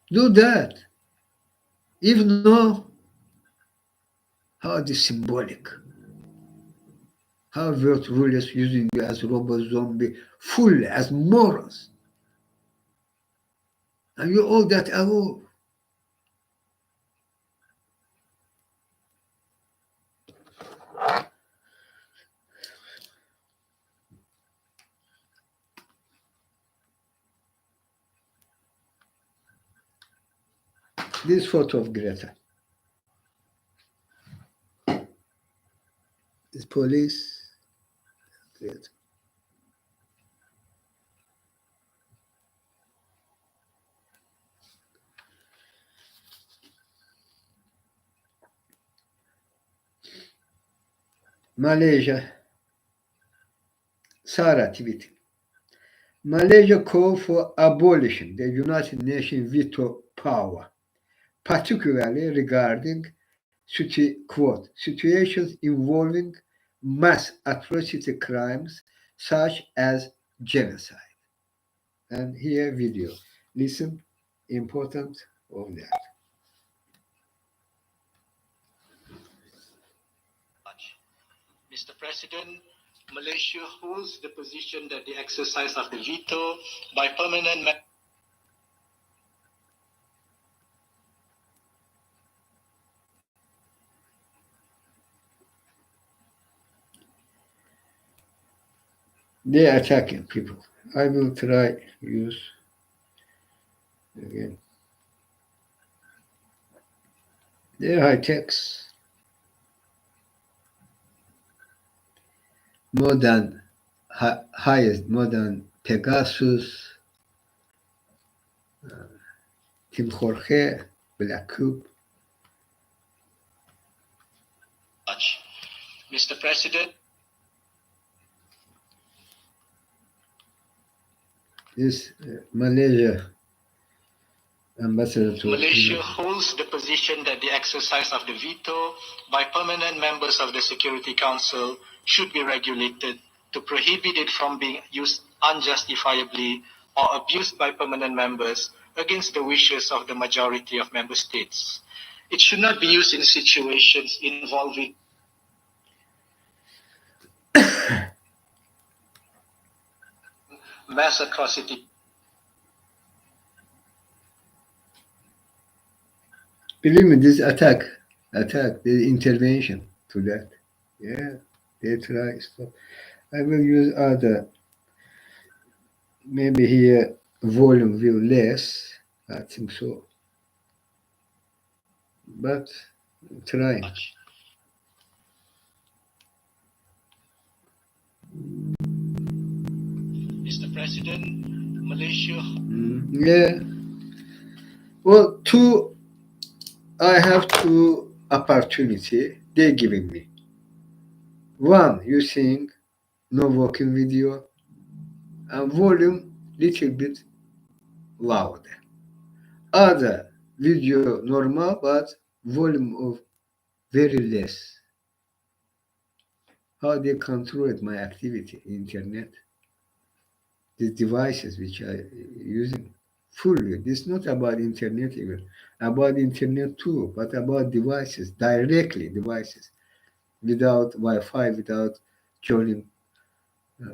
Do that. If no, how this symbolic? How world rulers using you as robot zombie, full as morons. And you all that alone. This photo of Greta. This police. Greta. Malaysia. Sarah tweeting. Malaysia called for abolishing the United Nations veto power, particularly regarding quote, situations involving mass atrocity crimes such as genocide. And here video. Listen, important of that. Mr. President, Malaysia holds the position that the exercise of the veto by permanent They are attacking people. I will try use again. They're high techs. Modern, highest modern Pegasus, Tim Jorge, Black Cube. Mr. President, This Malaysia ambassador to Malaysia holds the position that the exercise of the veto by permanent members of the Security Council should be regulated to prohibit it from being used unjustifiably or abused by permanent members against the wishes of the majority of member states. It should not be used in situations involving mass atrocity. Believe me, this attack, the intervention to that. Yeah, they try stop. I will use other, maybe here volume will less, I think so. But trying. Mr. President, Malaysia. Yeah. Well, I have two opportunity they're giving me. One, using no working video and volume little bit louder. Other video normal but volume of very less. How they control my activity internet. These devices which I using fully. This is not about internet even. About internet too, but about devices, directly devices. Without Wi-Fi, without joining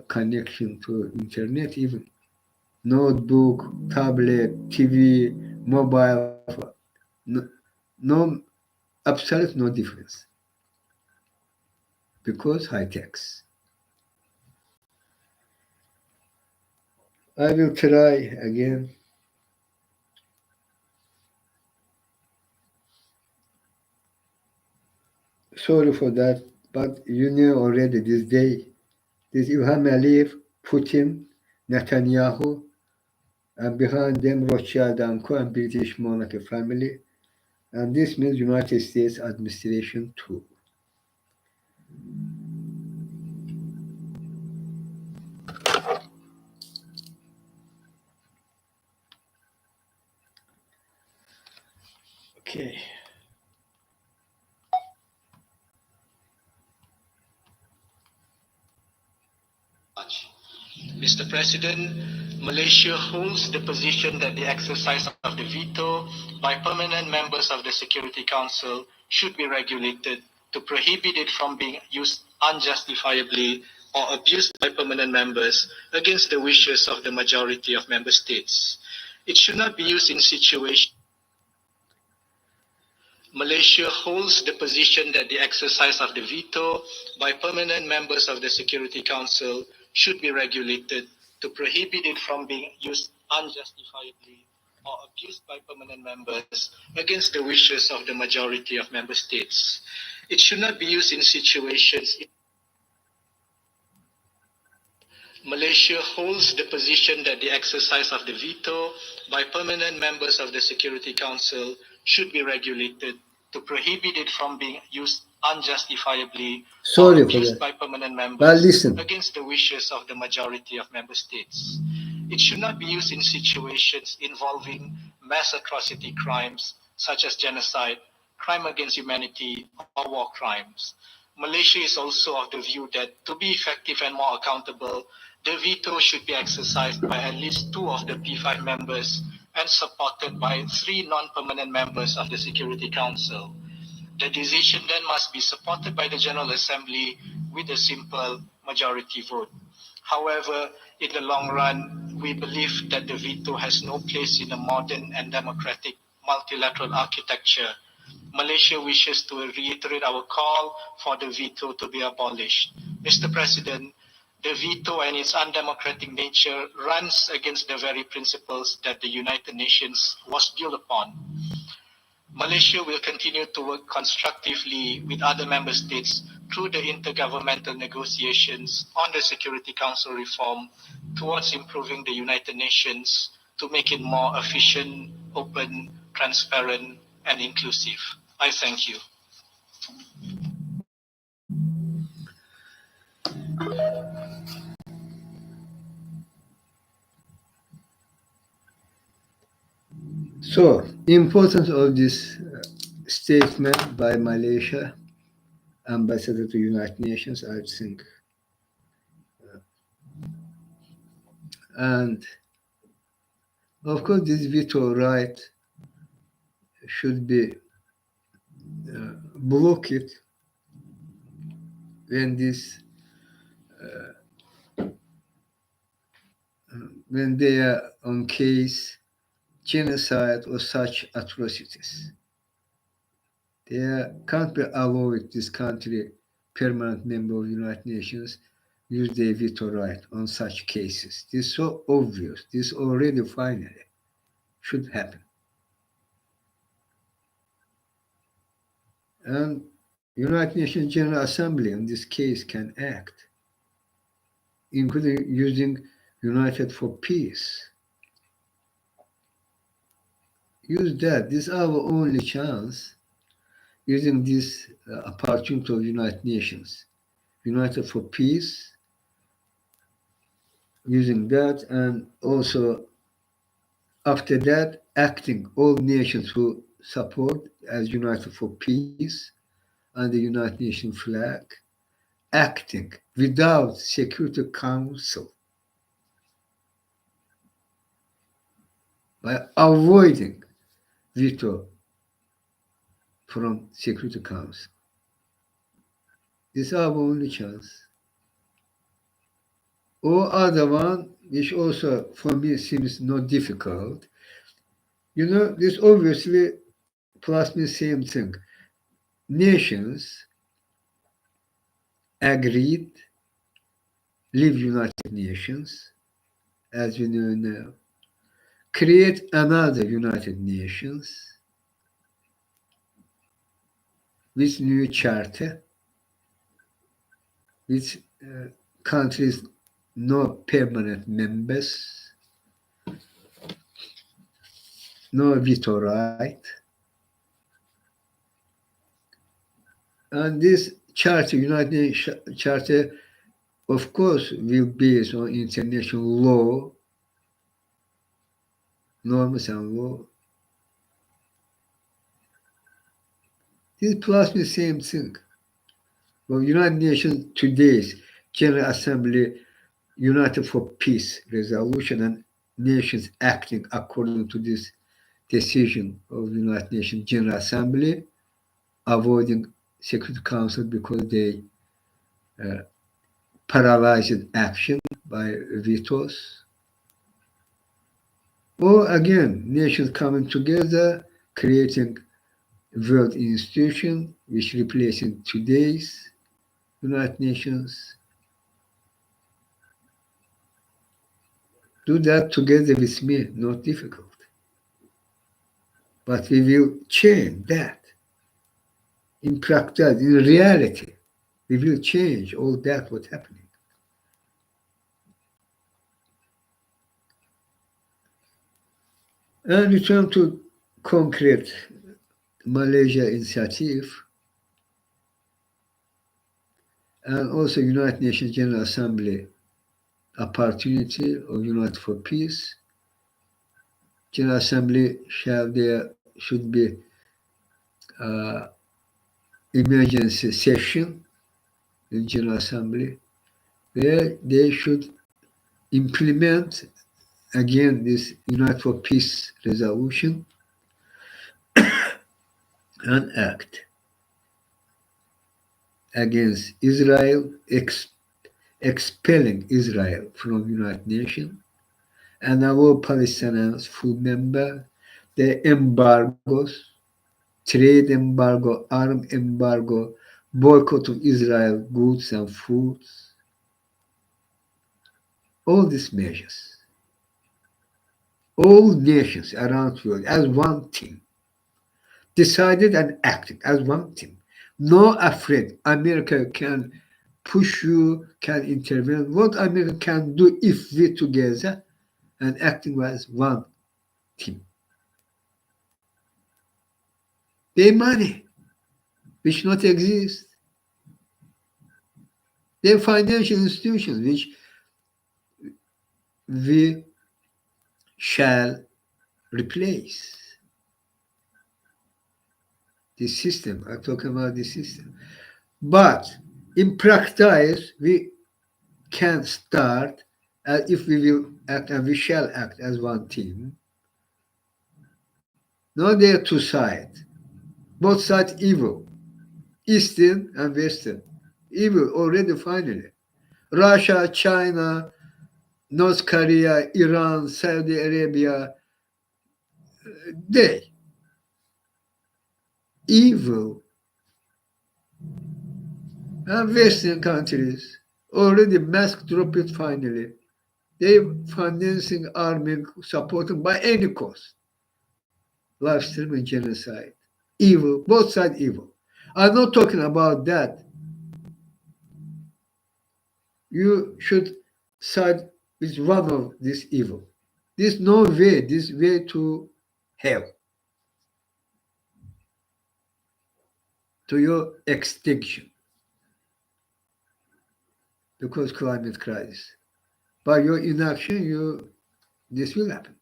connection to internet even. Notebook, tablet, TV, mobile, no, no absolute no difference because high techs. I will try again. Sorry for that, but you know already this day, this Ilham Aliyev, Putin, Netanyahu, and behind them Rothschild and Co. and British monarchy family, and this means United States administration too. Okay. Mr. President, Malaysia holds the position that the exercise of the veto by permanent members of the Security Council should be regulated to prohibit it from being used unjustifiably or abused by permanent members against the wishes of the majority of member states. It should not be used in situations. Malaysia holds the position that the exercise of the veto by permanent members of the Security Council should be regulated to prohibit it from being used unjustifiably or abused by permanent members against the wishes of the majority of member states. It should not be used in situations. Malaysia holds the position that the exercise of the veto by permanent members of the Security Council should be regulated to prohibit it from being used unjustifiably or Sorry for abused that. by permanent But members listen, against the wishes of the majority of member states. It should not be used in situations involving mass atrocity crimes such as genocide, crime against humanity, or war crimes. Malaysia is also of the view that to be effective and more accountable, the veto should be exercised by at least two of the P5 members and supported by three non-permanent members of the Security Council. The decision then must be supported by the General Assembly with a simple majority vote. However, in the long run, we believe that the veto has no place in a modern and democratic multilateral architecture. Malaysia wishes to reiterate our call for the veto to be abolished. Mr. President, the veto and its undemocratic nature runs against the very principles that the United Nations was built upon. Malaysia will continue to work constructively with other member states through the intergovernmental negotiations on the Security Council reform towards improving the United Nations to make it more efficient, open, transparent, and inclusive. I thank you. so importance of this statement by Malaysia ambassador to United Nations, I think, and of course this veto right should be blocked when this when they are on case genocide or such atrocities. There can't be allowed this country permanent member of United Nations use their veto right on such cases. This is so obvious. This already finally should happen. And United Nations General Assembly in this case can act, including using United for Peace. Use that. This is our only chance using this opportunity of United Nations. United for Peace, using that, and also after that, acting all nations who support as United for Peace and the United Nations flag, acting without Security Council by avoiding veto from Security Council. This is our only chance. Or other one, which also for me seems not difficult. This obviously plus means same thing. Nations agreed, leave United Nations, as we know now, create another United Nations with new charter, with countries no permanent members, no veto right, and this charter, United Nations Charter, of course, will be based on international law, norms and law. This plus the same thing. Well, United Nations today's General Assembly United for Peace resolution and nations acting according to this decision of United Nations General Assembly, avoiding Security Council because they uh, paralyzed action by vetoes. Or again, nations coming together, creating world institution which replacing today's United Nations. Do that together with me, not difficult. But we will change that in practice, in reality. We will change all that what's happening. And return to concrete Malaysia initiative and also United Nations General Assembly opportunity of United for Peace. General Assembly should be uh, emergency session in General Assembly where they should implement again this United for Peace resolution and act against Israel, expelling Israel from United Nations, and our Palestinians full member, the embargoes, trade embargo, arm embargo, boycott of Israel goods and foods, all these measures, all nations around the world as one team, decided and acted as one team. No afraid America can push you, can intervene. What America can do if we together and acting as one team. Their money, which not exist. Their financial institutions, which we shall replace. The system, I'm talking about the system. But in practice, we can start if we will act and we shall act as one team. Not there are two sides. Both sides evil. Eastern and Western. Evil already finally. Russia, China, North Korea, Iran, Saudi Arabia, they evil. And Western countries already mask drop it finally. They financing army supported by any cost. Live stream and genocide. Evil, both sides evil. I'm not talking about that. You should side with one of this evil. There's no way, this way to hell, to your extinction, because climate crisis. By your inaction, this will happen.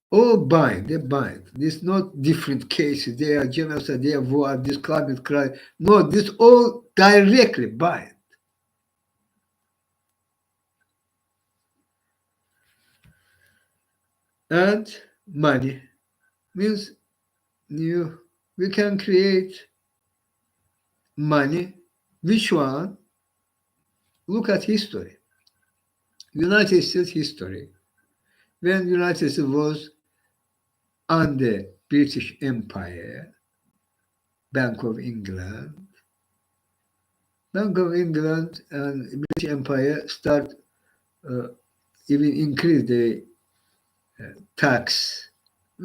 All bind, they bind. There's not different cases. They are genocide, they are war, this climate crisis. No, this all directly bind. And money means you we can create money. Which one? Look at history. United States history. When United States was under British Empire, Bank of England, Bank of England and British Empire start uh, even increase the tax,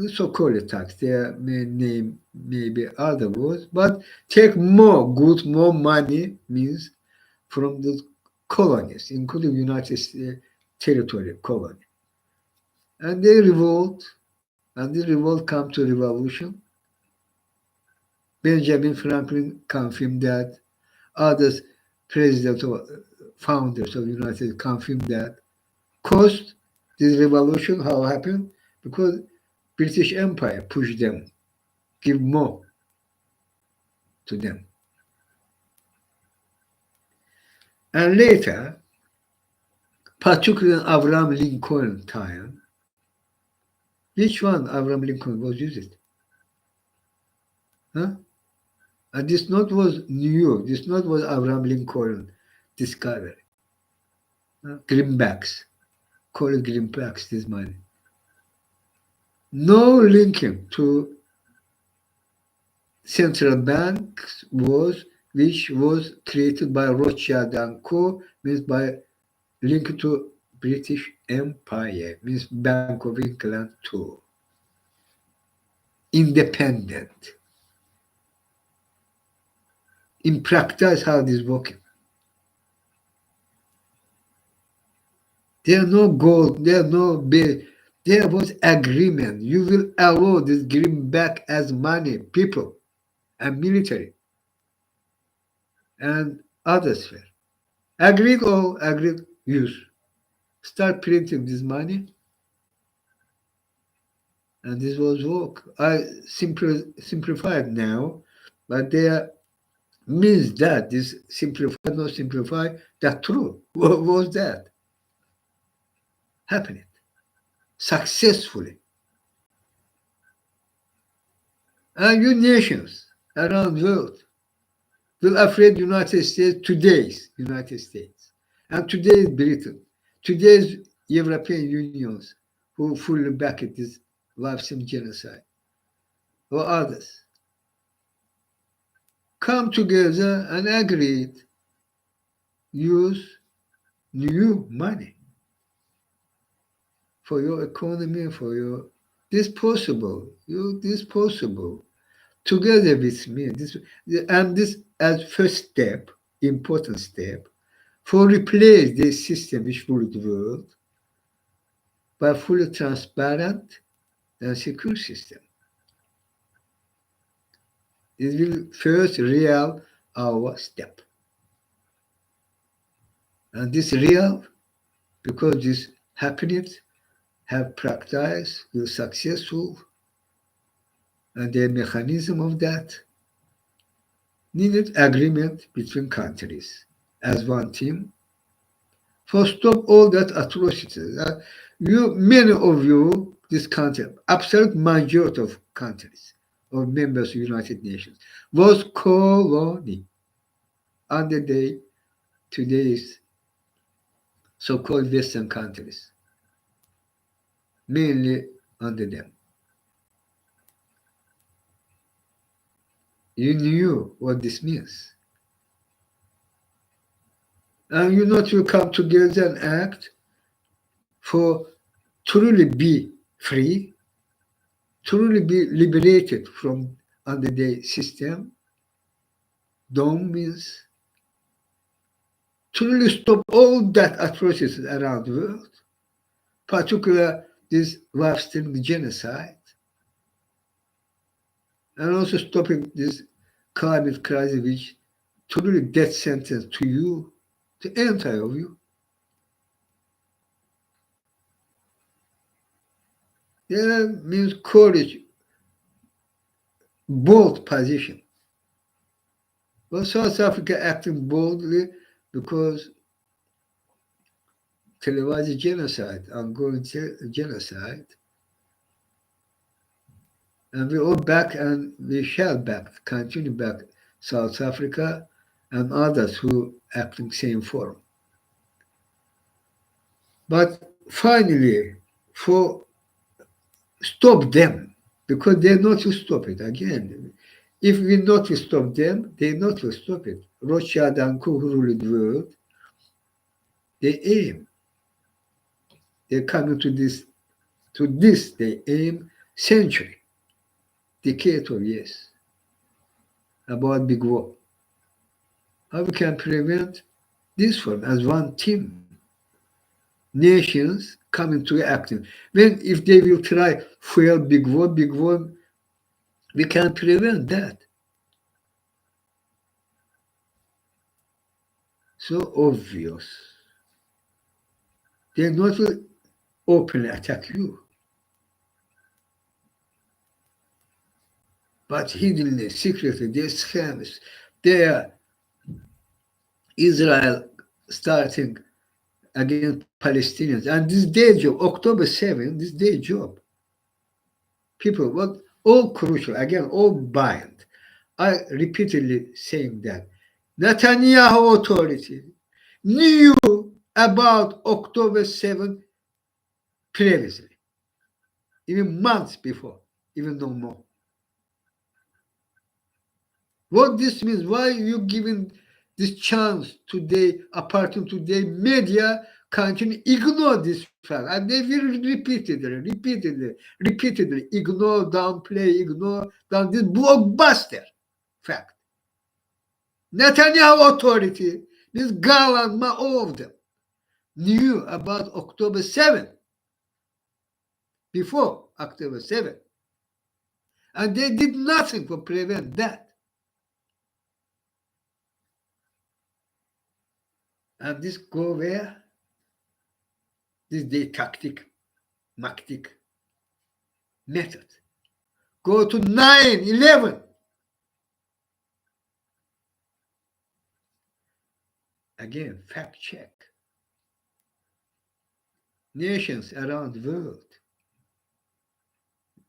so-called tax. Their main name may be other words, but take more goods, more money means from the colonies, including United States territory colony. And they revolt, and the revolt come to revolution. Benjamin Franklin confirmed that. Others, presidents or founders of the United States confirmed that. Caused this revolution, how happened? Because British Empire pushed them, give more to them. And later, particularly Abraham Lincoln time, which one Abraham Lincoln was used? Huh? And this not was new. This not was Abraham Lincoln discovery. Greenbacks, call it greenbacks. This money. No linking to central banks was which was created by Rothschild and Co. means by linked to British Empire means Bank of England too. independent. In practice, how this working? There are no gold, there are no bill. There was agreement. You will allow this green back as money, people, and military, and others were. Agreed or agreed use. Start printing this money, and this was work. I simplified now, but there means that this simplified, not simplified, that true. What was that? Happening successfully. And you nations around the world will afraid United States, today's United States, and today's Britain, today's European Unions, who fully back at this live-sim genocide, or others, come together and agreed use new money for your economy, for your this possible, you this possible, together with me. This and this as first step, important step, for replace this system which ruled the world by fully transparent and secure system. This will first real our step. And this real, because this happiness have practiced, will successful, and the mechanism of that needed agreement between countries as one team for stop all that atrocities. Many of you, this country, absolute majority of countries or members of United Nations was colony under the today's so-called Western countries, mainly under them. You knew what this means. And you know to come together and act for truly be free, truly be liberated from under the system. Don't means truly stop all that atrocities around the world, particularly this lasting genocide, and also stopping this climate crisis, which truly death sentence to you, to entire of you. That means courage, bold position. Well, South Africa acting boldly because televised genocide, ongoing genocide, and we all back and we shall back, continue back South Africa and others who acting same form. But finally, for stop them, because they're not to stop it again. If we not to stop them, they not to stop it. Rothschild and Co who rule the world, they aim. They're coming to this they aim century, decade of years about big war. How we can prevent this one as one team? Nations coming to action. When if they will try fuel big war, we can prevent that. So obvious. They not will openly attack you, but hiddenly, secretly, they scams. They are Israel starting against Palestinians. And this day job, October 7th, this day job, people, what all crucial, again, all bind. I repeatedly saying that Netanyahu authority knew about October 7th previously, even months before, even no more. What this means, why you giving this chance today, apart from today, media continue ignore this fact, and they will repeatedly ignore, downplay, ignore down this blockbuster fact. Netanyahu authority, this government, all of them, knew about October 7th, before October 7th, and they did nothing to prevent that. And this go where? This day tactic, method. Go to 9/11. Again, fact check. Nations around the world,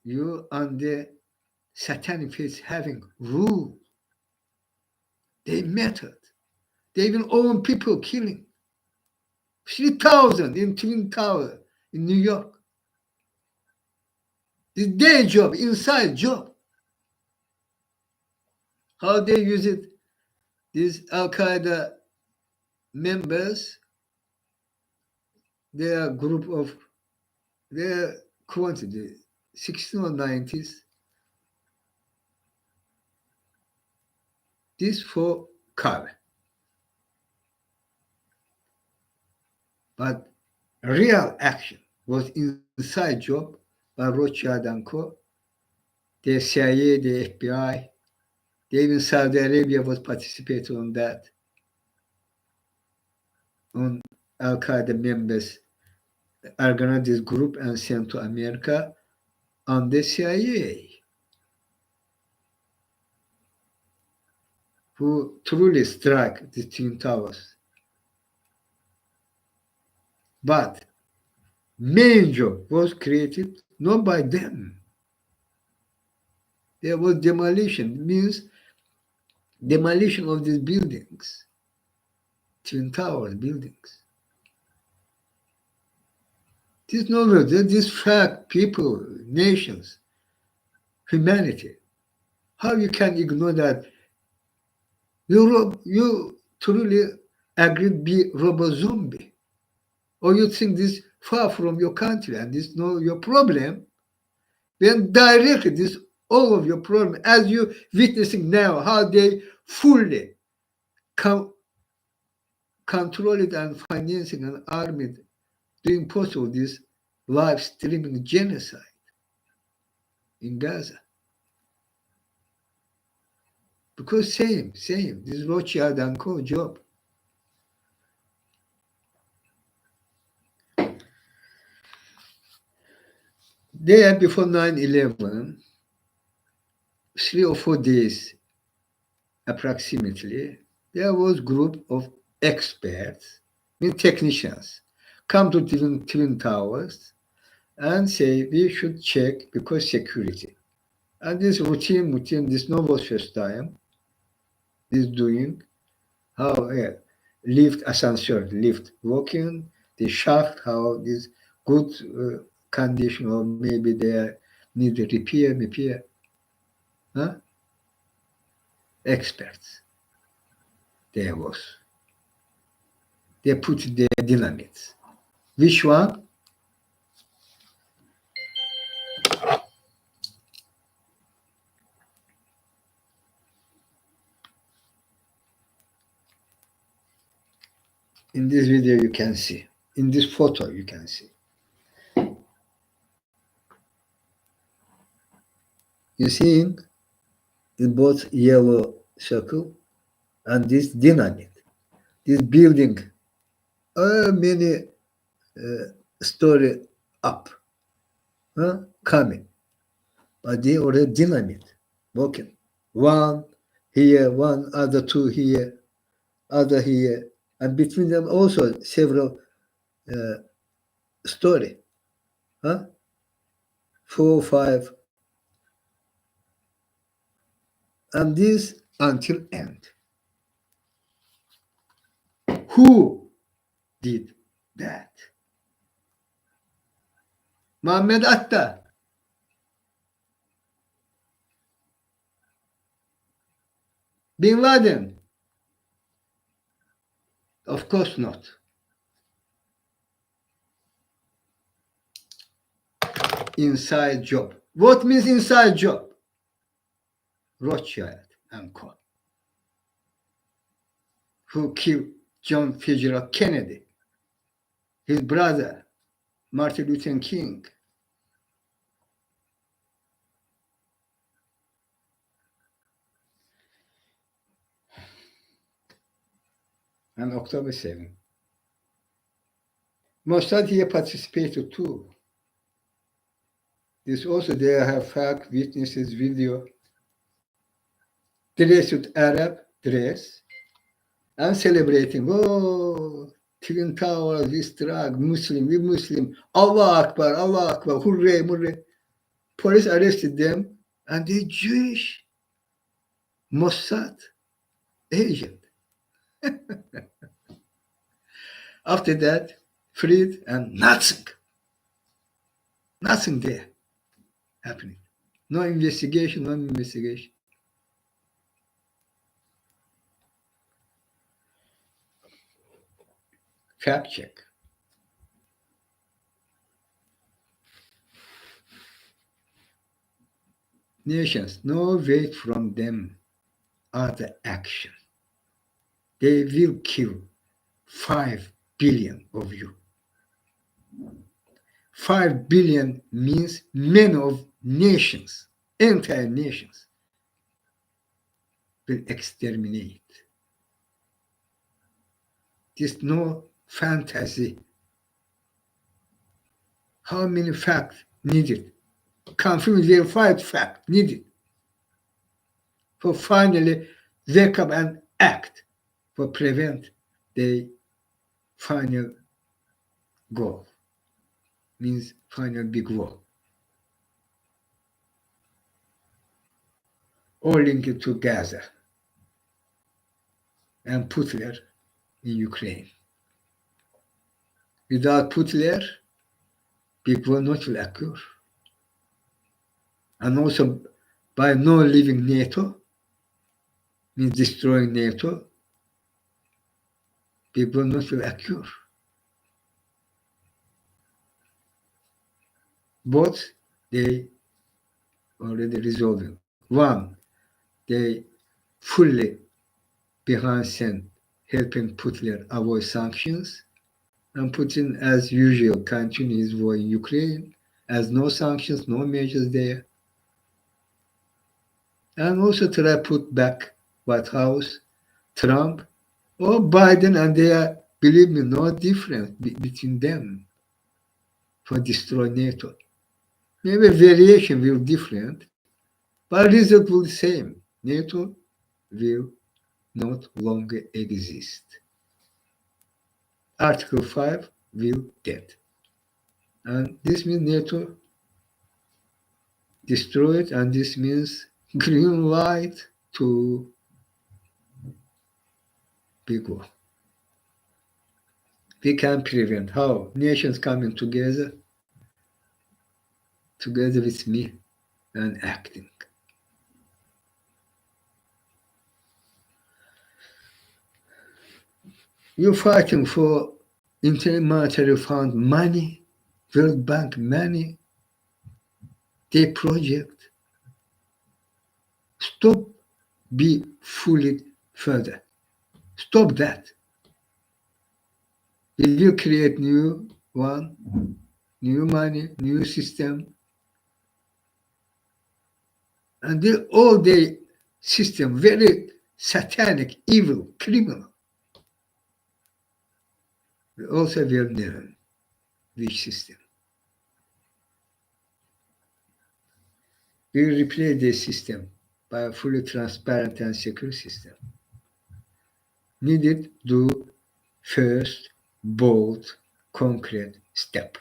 you and the satanic faith having rule. They method. They even own people killing. 3,000 in Twin Tower in New York. This day job, inside job. How they use it, these Al Qaeda members, their group of their quantity, 60s or 90s. This for cover. But real action was inside job by Rothschild and Co. The CIA, the FBI, even Saudi Arabia was participating on that. On Al Qaeda members organized this group and sent to America on the CIA, who truly struck the Twin Towers. But main job was created not by them. There was demolition, means demolition of these buildings, Twin Towers buildings. This knowledge, this fact, people, nations, humanity. How you can ignore that? You truly agree to be robo-zombie, or you think this far from your country and this not your problem? Then directly this all of your problem, as you witnessing now, how they fully control it and financing and army doing possible this live streaming genocide in Gaza. Because same, this Rothschild and Co. job. There before 9/11, 3 or 4 days approximately, there was group of experts, technicians, come to Twin Towers and say we should check because security. And this routine, this not was first time. This doing how lift ascensor, lift working, the shaft, how this good condition or maybe they need repair. Huh? Experts. There was. They put the dynamite. Which one? In this video you can see. In this photo you can see. You see in both yellow circle and this dynamite. This building many story up, coming. But they already dynamite working. One here, one other two here, other here, and between them also several story, 4, 5, and this until end. Who did that? Muhammad Atta. Bin Laden? Of course not. inside job. What means inside job? Rothschild and Co. Who killed John Fitzgerald Kennedy, his brother, Martin Luther King. And October 7. Mossad here participated too. This also they have fact witnesses video dressed with Arab dress and celebrating. Oh, Twin Towers, we struck, Muslim, we Muslim. Allah Akbar, hooray, hooray. Police arrested them and they Jewish Mossad agent. After that, freed and nothing there happening. No investigation. Fact check. Nations, no wait from them other action. They will kill 5 billion of you. 5 billion means men of nations, entire nations, will exterminate. There's no fantasy. How many facts needed? Confirmed, verified fact needed for finally wake up and act for prevent the final goal, means final big war. All linked to Gaza and Putler in Ukraine. Without Putler, big war not will occur. And also by no leaving NATO, means destroying NATO, big war not will occur. Both they already resolving. One, they fully behind Sen helping Putin avoid sanctions, and Putin, as usual, continues his war in Ukraine, as no sanctions, no measures there. And also try put back White House, Trump, or Biden, and they are, believe me, no difference between them for destroy NATO. Maybe variation will different, but result will the same. NATO will not longer exist. Article 5 will dead. And this means NATO destroyed, and this means green light to big war. We can prevent. How? Nations coming together with me and acting. You're fighting for International Monetary Fund money, World Bank money, their project. Stop be fooled further. Stop that. We will create new one, new money, new system. And all the system very satanic, evil, criminal. We also will learn which system. We will replace this system by a fully transparent and secure system. Needed do first bold, concrete step.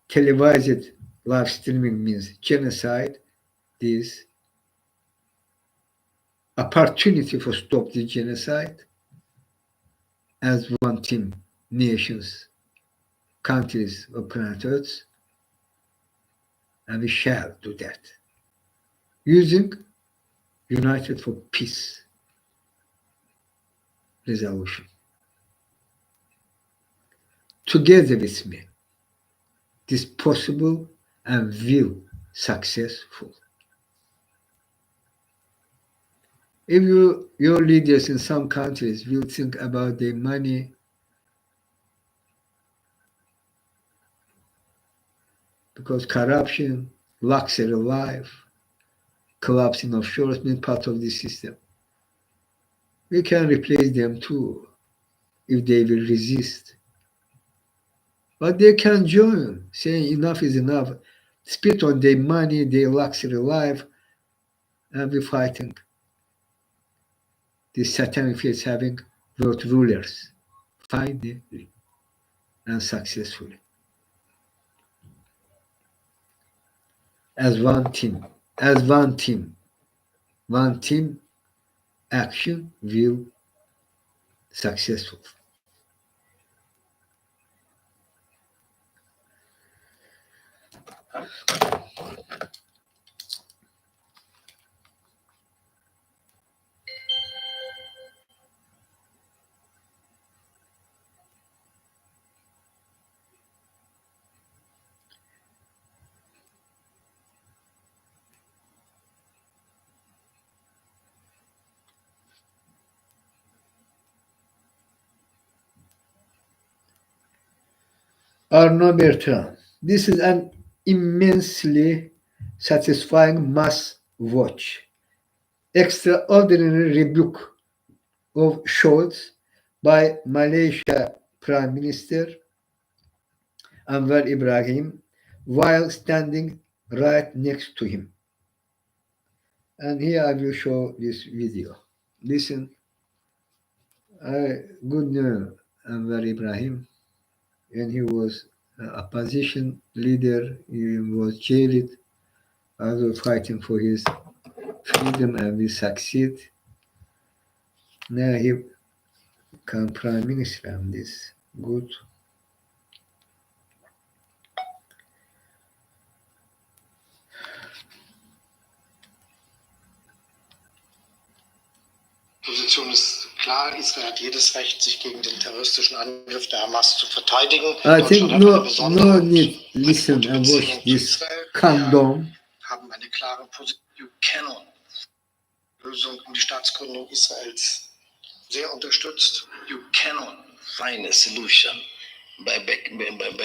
Televised live streaming means genocide. This opportunity for stop the genocide as one team, nations, countries of planet Earth, and we shall do that. Using United for Peace resolution. Together with me, this possible and will successful. If your leaders in some countries will think about their money, because corruption, luxury life, collapsing of shores mean part of this system. We can replace them too if they will resist. But they can join, saying enough is enough, spit on their money, their luxury life, and be fighting this satanic face having world rulers finally and successfully as one team. As one team action will successful. Arno Bertrand. This is an immensely satisfying must watch. Extraordinary rebuke of Scholz by Malaysia Prime Minister Anwar Ibrahim while standing right next to him. And here I will show this video. Listen, good news, Anwar Ibrahim, when he was opposition leader, he was jailed, also fighting for his freedom, and we succeed. Now he become prime minister, and this good. Position ist klar, Israel hat jedes Recht, sich gegen den terroristischen Angriff der Hamas zu verteidigen. I think Deutschland hat eine besondere no und need eine listen gute and watch Beziehung zu this Israel. condom. Wir haben eine klare Position. You cannot. Lösung um die Staatsgründung Israels sehr unterstützt. You cannot find a solution by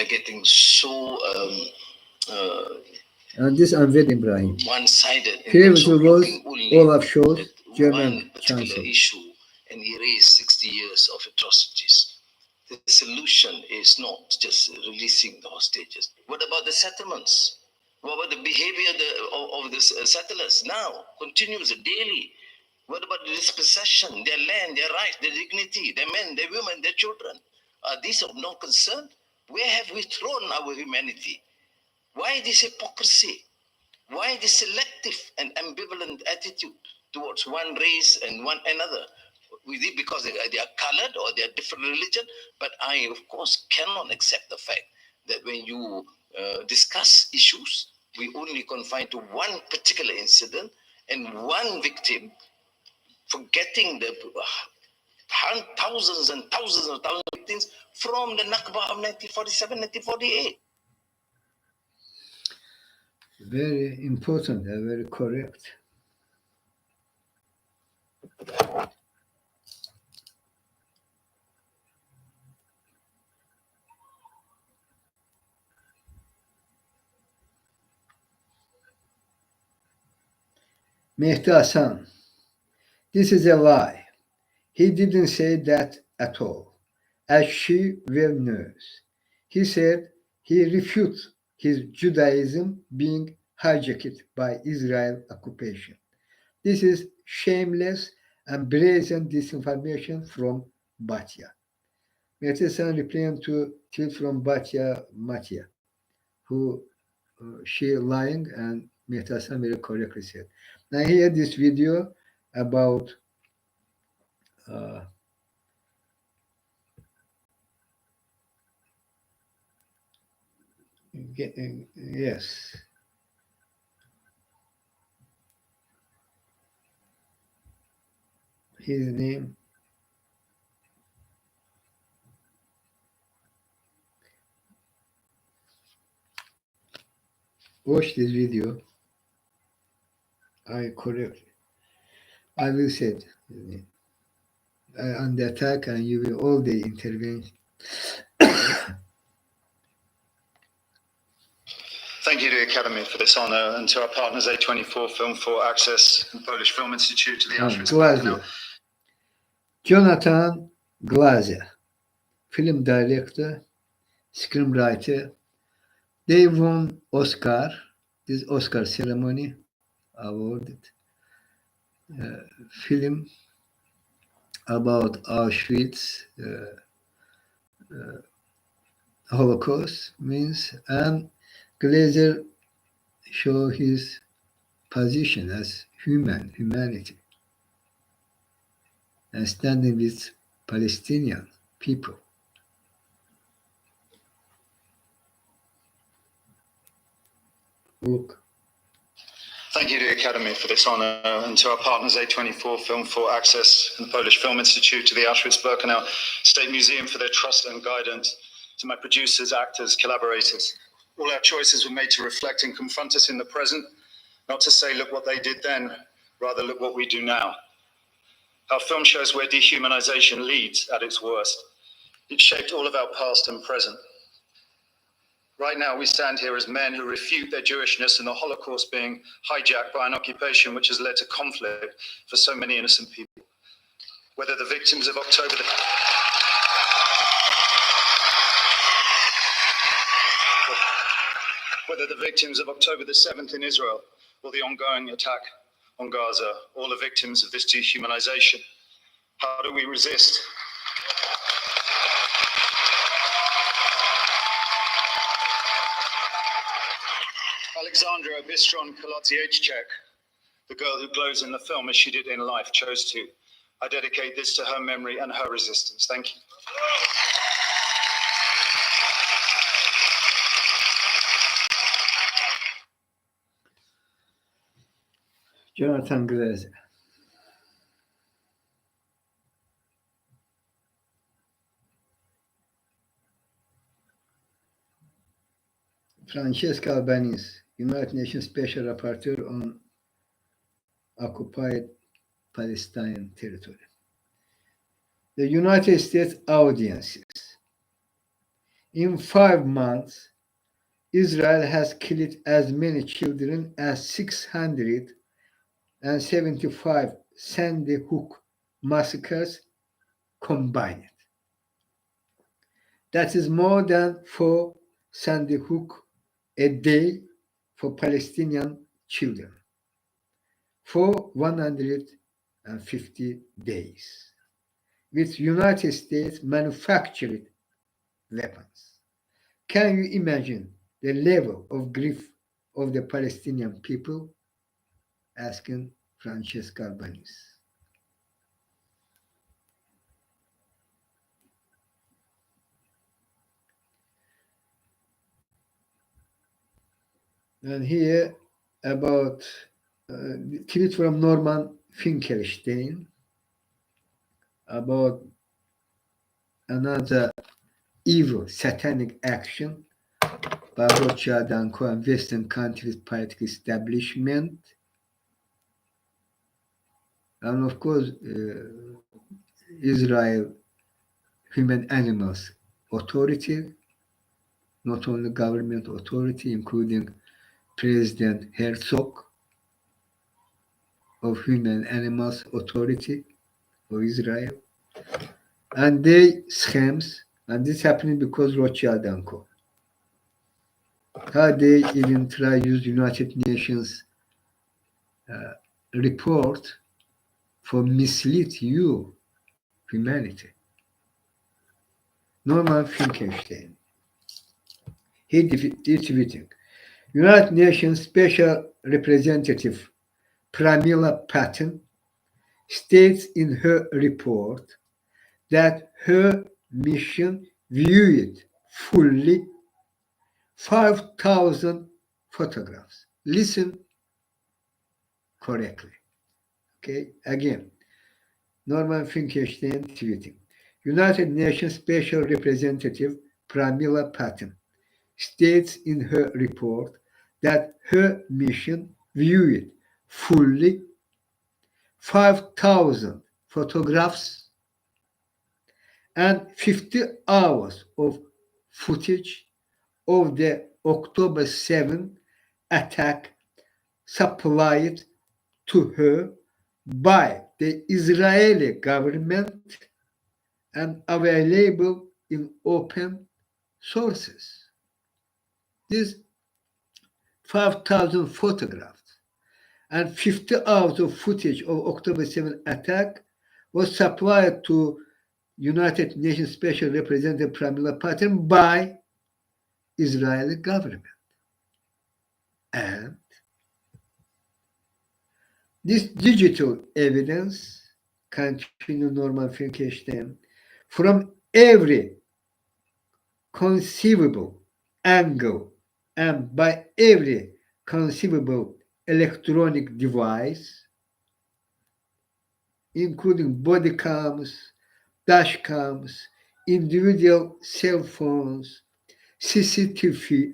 getting so And this Anwar Ibrahim. one-sided. Here it was Olaf Scholz, German one particular Chancellor. issue and erase 60 years of atrocities. The solution is not just releasing the hostages. What about the settlements? What about the behavior of the settlers now? Continues daily. What about the dispossession, their land, their rights, their dignity, their men, their women, their children? Are these of no concern? Where have we thrown our humanity? Why this hypocrisy? Why this selective and ambivalent attitude towards one race and one another? Because they are colored or they are different religion? But I, of course, cannot accept the fact that when you discuss issues, we only confine to one particular incident and one victim, forgetting the thousands and thousands of victims from the Nakba of 1947, 1948. Very important and very correct. Mehdi Hasan. This is a lie. He didn't say that at all, as she well knows. He said he refutes his Judaism being hijacked by Israel occupation. This is shameless and brazen disinformation from Batya. Mehdi Hasan replying to tweet from Batya Matya, who she lying and Mehdi Hasan very correctly said. Now here this video about uh, yes, his name. watch this video. I correct. I will say on the attack, and you will all the intervene. Thank you to the Academy for this honour and to our partners A24 Film for Access and Polish Film Institute to the Auschwitz Glazer. Jonathan Glazer, film director, screenwriter. They won Oscar. This Oscar ceremony awarded film about Auschwitz, Holocaust means, and Glazer show his position as humanity, and standing with Palestinian people. Look. Thank you to the Academy for this honour and to our partners A24 Film for Access and the Polish Film Institute, to the Auschwitz-Birkenau State Museum for their trust and guidance, to my producers, actors, collaborators. All our choices were made to reflect and confront us in the present, not to say, look what they did then, rather look what we do now. Our film shows where dehumanization leads at its worst. It shaped all of our past and present. Right now, we stand here as men who refute their Jewishness and the Holocaust being hijacked by an occupation which has led to conflict for so many innocent people. Whether the victims of October the 7th in Israel, or the ongoing attack on Gaza, all are victims of this dehumanization. How do we resist? Alexandra Bistron Kolodziejczak, the girl who glows in the film as she did in life, chose to. I dedicate this to her memory and her resistance. Thank you. Jonathan Glazer. Francesca Albanese, United Nations Special Rapporteur on Occupied Palestine Territory. The United States audiences. In 5 months, Israel has killed as many children as 675 Sandy Hook massacres combined. That is more than 4 Sandy Hook a day for Palestinian children for 150 days with United States manufactured weapons. Can you imagine the level of grief of the Palestinian people? Asking Francesca Albanese. And here about tweet from Norman Finkelstein about another evil satanic action by Rothschild and Co. and Western countries' political establishment. And of course, Israel Human Animals Authority, not only government authority, including President Herzog of Human Animals Authority of Israel. And they schemes, and this happening because Rothschild and Co. How they even try use United Nations report for mislead you, humanity. Norman Finkelstein. He tweeting. United Nations Special Representative Pramila Patten states in her report that her mission viewed fully 5,000 photographs. Listen correctly. Okay, again, Norman Finkelstein tweeting. United Nations Special Representative Pramila Patten states in her report that her mission viewed fully 5,000 photographs and 50 hours of footage of the October 7 attack supplied to her by the Israeli government and available in open sources. These 5,000 photographs and 50 hours of footage of October 7 attack was supplied to United Nations Special Representative Pramila Patel by Israeli government. And this digital evidence, continue Norman Finkelstein, from every conceivable angle and by every conceivable electronic device, including body cams, dash cams, individual cell phones, CCTV,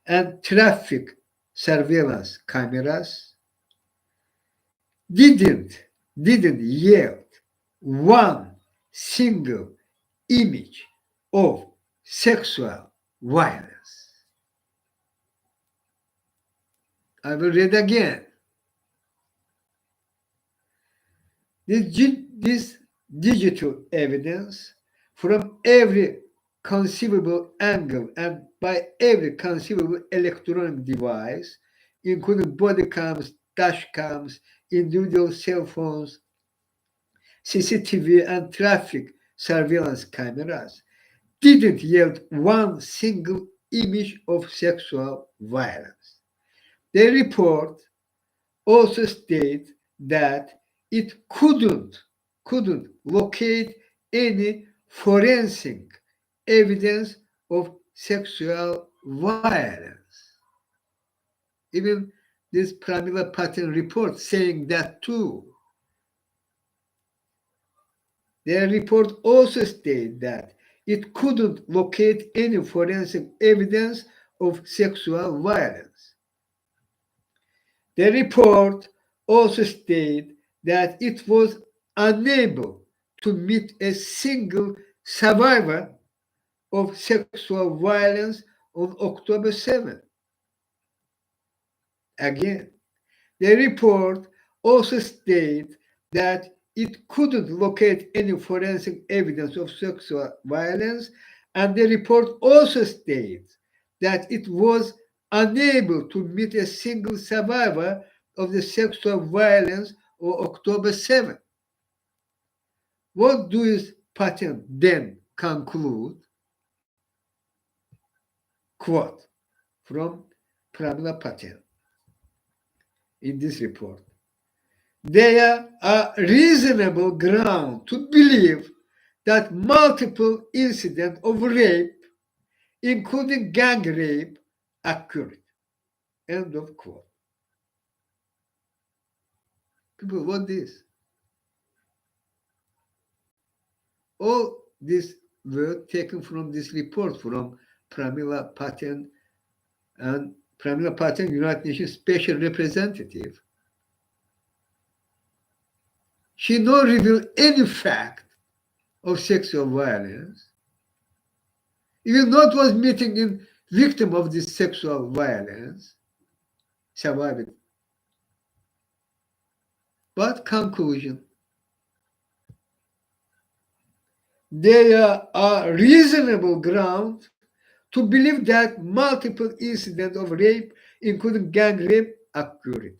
and traffic surveillance cameras, didn't yield one single image of sexual violence. I will read again. This digital evidence from every conceivable angle and by every conceivable electronic device, including body cams, dash cams, individual cell phones, CCTV, and traffic surveillance cameras, didn't yield one single image of sexual violence. The report also states that it couldn't locate any forensic evidence of sexual violence. Even this Pramila Patel report saying that too. Their report also states that it couldn't locate any forensic evidence of sexual violence. The report also stated that it was unable to meet a single survivor of sexual violence on October 7. Again, the report also states that it couldn't locate any forensic evidence of sexual violence, and the report also states that it was unable to meet a single survivor of the sexual violence on October 7. What does Patel then conclude? Quote from Pramila Patel in this report. There are reasonable grounds to believe that multiple incidents of rape, including gang rape, occurred. End of quote. People, what this? All these were taken from this report from Pramila Patel and Pramila Patel, United Nations Special Representative. She not revealed any fact of sexual violence. Even not was meeting in victim of this sexual violence, survived. But conclusion, there are reasonable grounds to believe that multiple incidents of rape, including gang rape, occurred.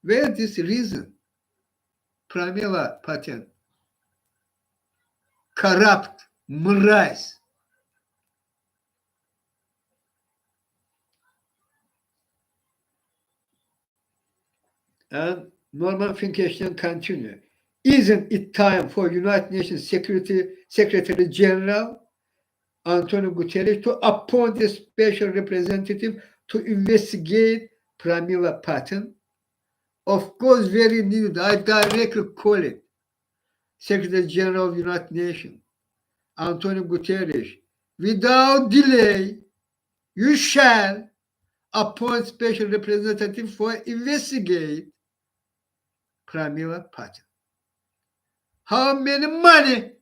Where this reason? Pramila Patel, corrupt, mraz. And Norman Finkelstein continued. Isn't it time for United Nations Secretary General Antonio Guterres to appoint a special representative to investigate Pramila Patel? Of course, very needed. I directly call it Secretary General of United Nations, Antonio Guterres, without delay, You shall appoint special representative for investigate Pramila Patil. How many money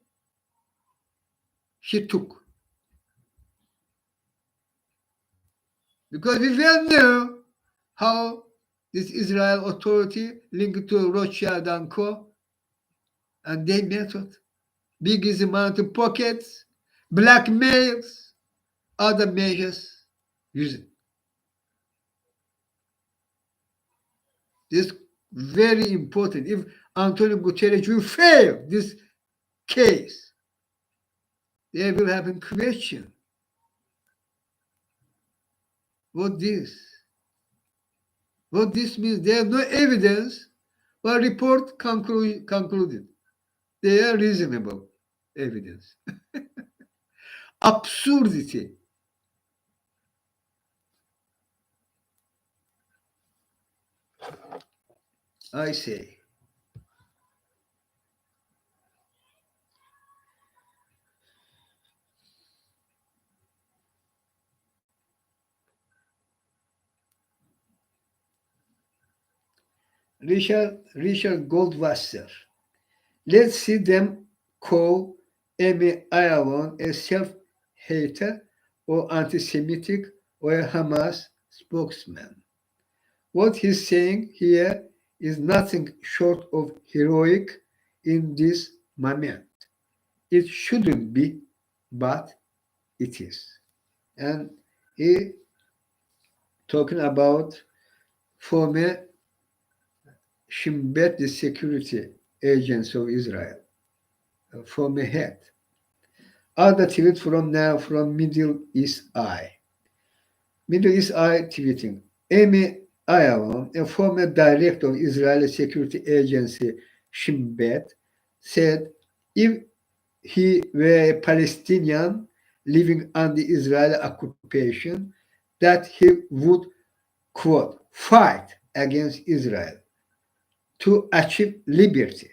he took? Because we well know how this Israel authority linked to Rothschild and Co. and their method. Biggest amount of pockets, blackmails, other measures using. This very important. If Antonio Guterres will fail this case, there will have a question. What this? What this means? There is no evidence, but report concluded. They are reasonable evidence. Absurdity. I say. Richard Goldwasser. Let's see them call Amy Iowon a self-hater or anti-Semitic or a Hamas spokesman. What he's saying here is nothing short of heroic in this moment. It shouldn't be, but it is. And he talking about former Shin Bet, the security agents of Israel, former head. Other tweet from now from Middle East Eye. Middle East Eye tweeting. Amy Iowon, a former director of Israeli security agency Shin Bet, said if he were a Palestinian living under Israeli occupation, that he would, quote, fight against Israel to achieve liberty.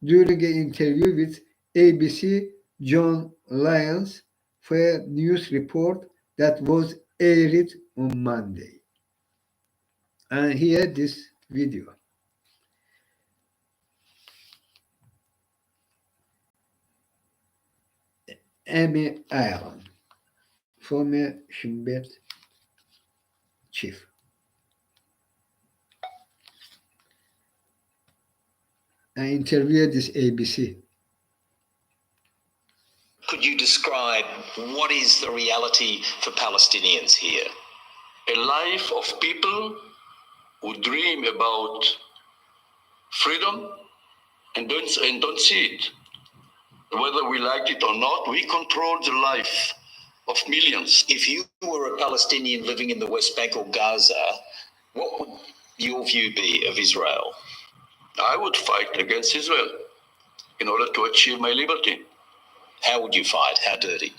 During an interview with ABC John Lyons for a news report that was aired on Monday. And here this video. Amy Ireland, former Shin Bet chief. I interviewed this ABC. Could you describe what is the reality for Palestinians here? A life of people who dream about freedom and don't see it. Whether we like it or not, we control the life of millions. If you were a Palestinian living in the West Bank or Gaza, what would your view be of Israel? I would fight against Israel in order to achieve my liberty. How would you fight? How dirty?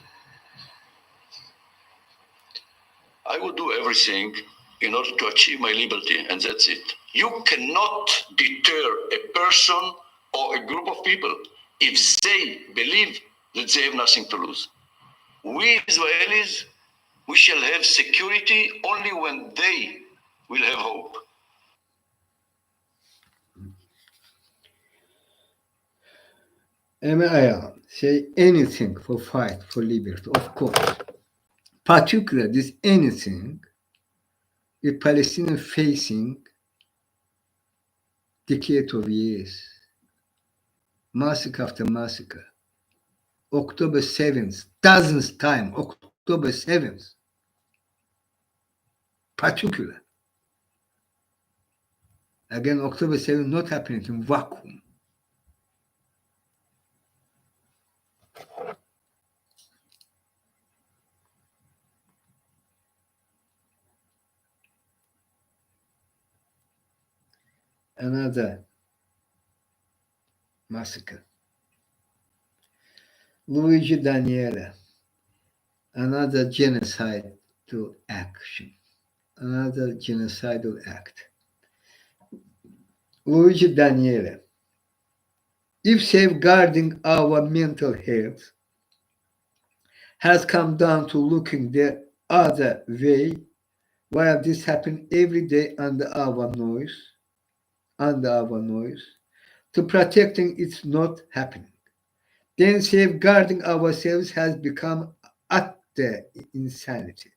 I would do everything in order to achieve my liberty, and that's it. You cannot deter a person or a group of people if they believe that they have nothing to lose. We Israelis, we shall have security only when they will have hope. Amy Ireland say anything for fight for liberty, of course. Particularly this anything with Palestinians facing decade of years, massacre after massacre. October 7th, dozens times, October 7th, particular. Again, October 7th not happening in vacuum. Another massacre. Luigi Daniele, another genocidal action, another genocidal act. Luigi Daniele, if safeguarding our mental health has come down to looking the other way, while this happens every day under our noise, to protecting it's not happening. Then safeguarding ourselves has become utter insanity,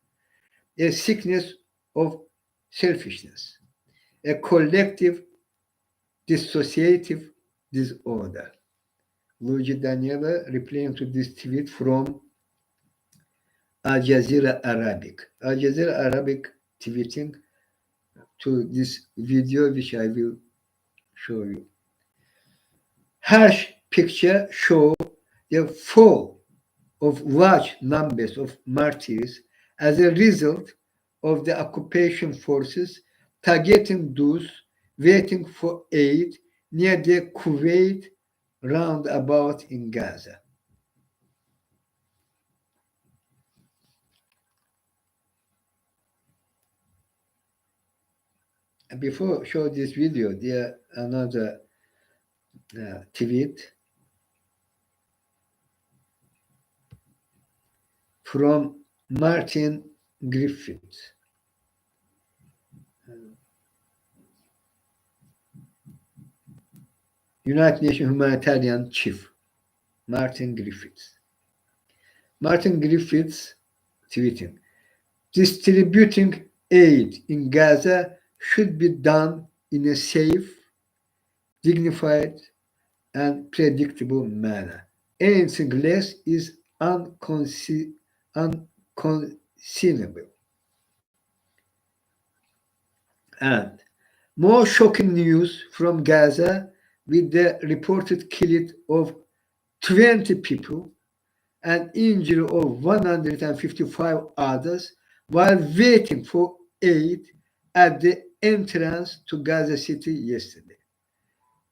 a sickness of selfishness, a collective dissociative disorder. Luigi Daniela replying to this tweet from Al Jazeera Arabic. Al Jazeera Arabic tweeting to this video, which I will show you. Harsh picture show the fall of large numbers of martyrs as a result of the occupation forces targeting those waiting for aid near the Kuwait roundabout in Gaza. And before I show this video, there another tweet from Martin Griffith. United Nations humanitarian chief, Martin Griffiths. Martin Griffiths tweeting, distributing aid in Gaza should be done in a safe, dignified, and predictable manner. Anything less is unconscionable. And more shocking news from Gaza with the reported killing of 20 people and injury of 155 others while waiting for aid at the entrance to Gaza City yesterday.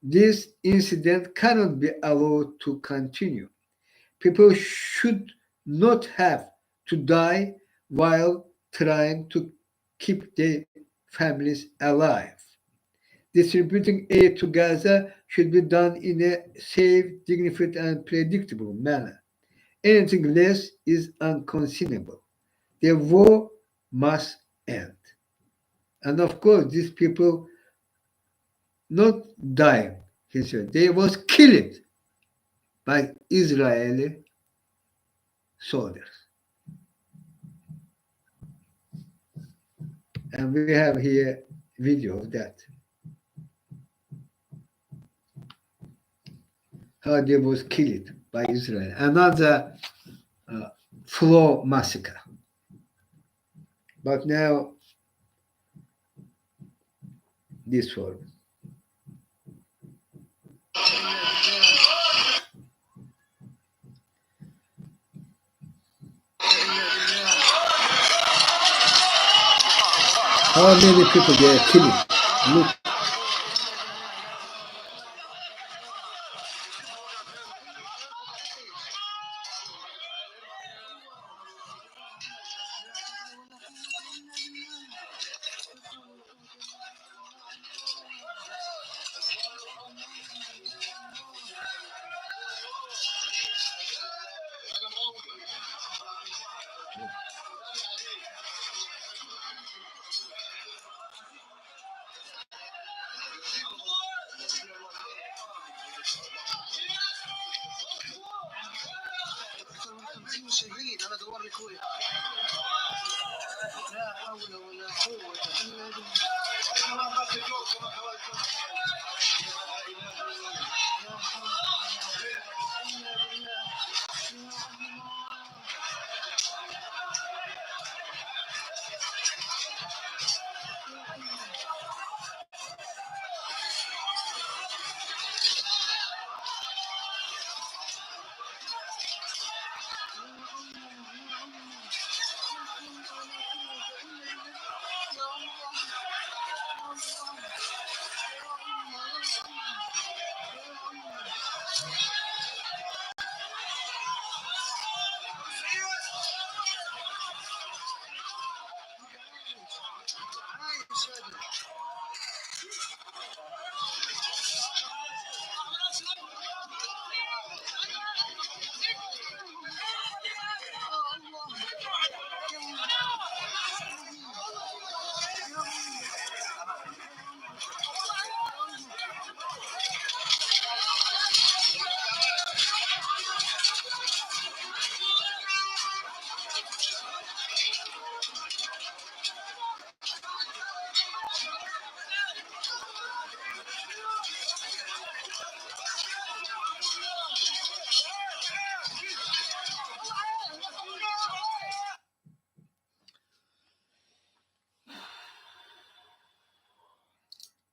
This incident cannot be allowed to continue. People should not have to die while trying to keep their families alive. Distributing aid to Gaza should be done in a safe, dignified, and predictable manner. Anything less is unconscionable. The war must end. And of course, these people not dying, he said, they was killed by Israeli soldiers. And we have here video of that. How they was killed by Israel. Another floor massacre. But now this one. How many people they are killing? Look.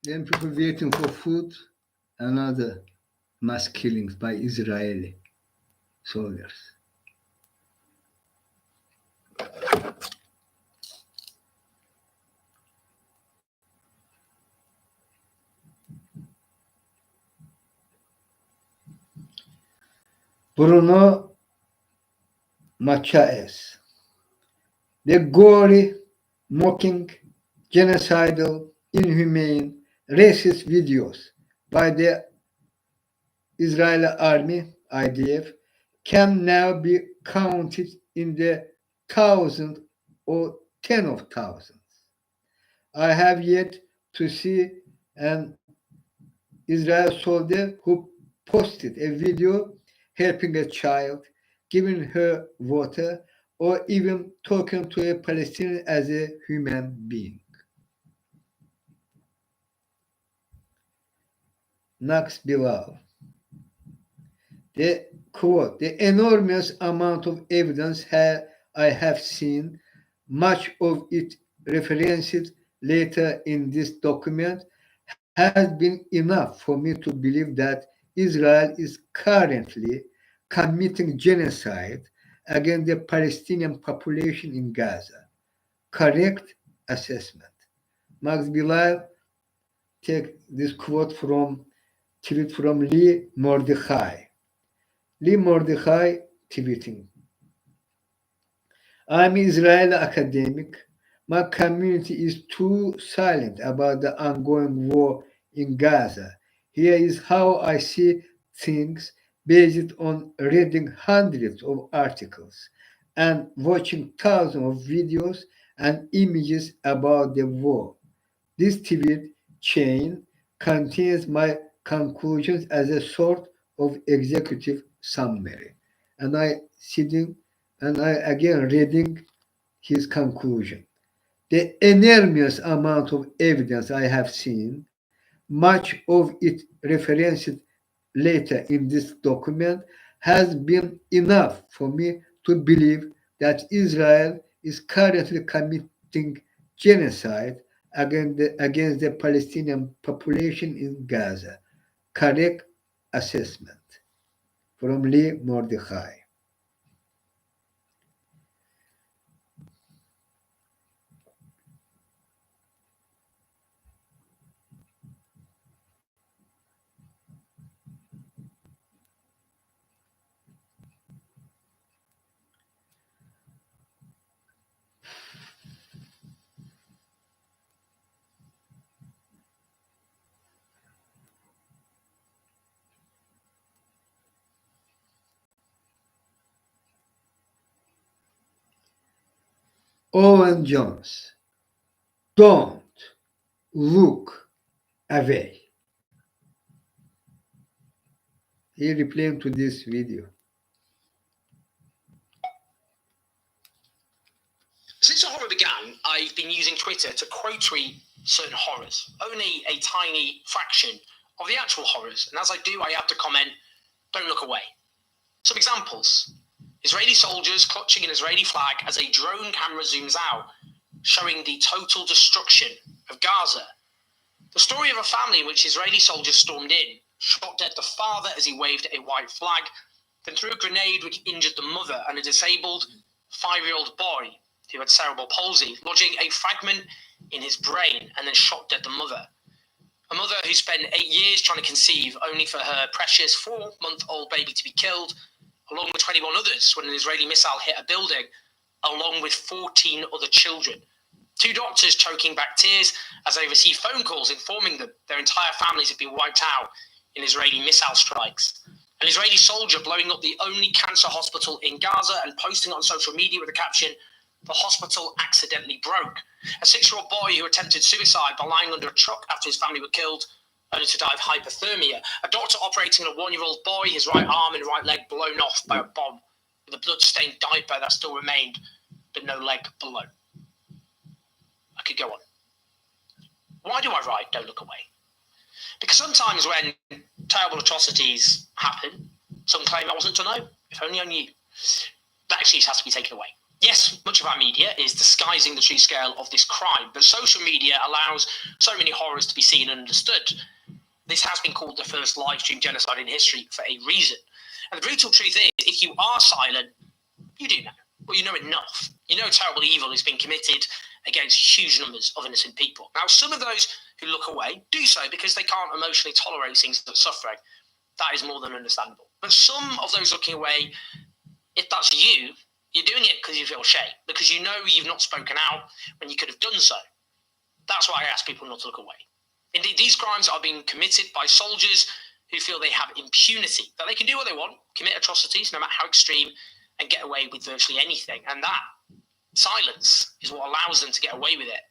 Then people waiting for food, another mass killings by Israeli soldiers. Bruno Machaes. The gory, mocking, genocidal, inhumane, racist videos by the Israeli army, IDF, can now be counted in the thousands or ten of thousands. I have yet to see an Israeli soldier who posted a video helping a child, giving her water, or even talking to a Palestinian as a human being. Next below. The quote, the enormous amount of evidence I have seen, much of it referenced later in this document, has been enough for me to believe that Israel is currently committing genocide against the Palestinian population in Gaza. Correct assessment. Max Bilal take this quote from tweet from Lee Mordechai. Lee Mordechai tweeting. I'm Israeli academic. My community is too silent about the ongoing war in Gaza. Here is how I see things based on reading hundreds of articles and watching thousands of videos and images about the war. This tweet chain contains my conclusions as a sort of executive summary. And I sitting and I again reading his conclusion. The enormous amount of evidence I have seen, much of it referenced later in this document, has been enough for me to believe that Israel is currently committing genocide against the Palestinian population in Gaza. Correct assessment from Lee Mordechai. Owen Jones. Don't look away. He replying to this video. Since the horror began, I've been using Twitter to quote tweet certain horrors, only a tiny fraction of the actual horrors. And as I do, I have to comment, don't look away. Some examples. Israeli soldiers clutching an Israeli flag as a drone camera zooms out, showing the total destruction of Gaza. The story of a family in which Israeli soldiers stormed in, shot dead the father as he waved a white flag, then threw a grenade which injured the mother and a disabled 5-year-old boy who had cerebral palsy, lodging a fragment in his brain and then shot dead the mother. A mother who spent 8 years trying to conceive only for her precious 4-month-old baby to be killed, along with 21 others when an Israeli missile hit a building, along with 14 other children. 2 doctors choking back tears as they received phone calls informing them their entire families had been wiped out in Israeli missile strikes. An Israeli soldier blowing up the only cancer hospital in Gaza and posting on social media with the caption, "The hospital accidentally broke." A 6-year-old boy who attempted suicide by lying under a truck after his family were killed, only to die of hypothermia. A doctor operating on a 1-year-old boy, his right arm and right leg blown off by a bomb, with a blood-stained diaper that still remained, but no leg below. I could go on. Why do I write "Don't Look Away"? Because sometimes when terrible atrocities happen, some claim I wasn't to know. If only I knew. That excuse has to be taken away. Yes, much of our media is disguising the true scale of this crime, but social media allows so many horrors to be seen and understood. This has been called the first live stream genocide in history for a reason. And the brutal truth is, if you are silent, you do know. Well, you know enough. You know terrible evil is being committed against huge numbers of innocent people. Now, some of those who look away do so because they can't emotionally tolerate things that suffering. That is more than understandable. But some of those looking away, if that's you, you're doing it because you feel shame, because you know you've not spoken out when you could have done so. That's why I ask people not to look away. Indeed, these crimes are being committed by soldiers who feel they have impunity, that they can do what they want, commit atrocities, no matter how extreme, and get away with virtually anything. And that silence is what allows them to get away with it.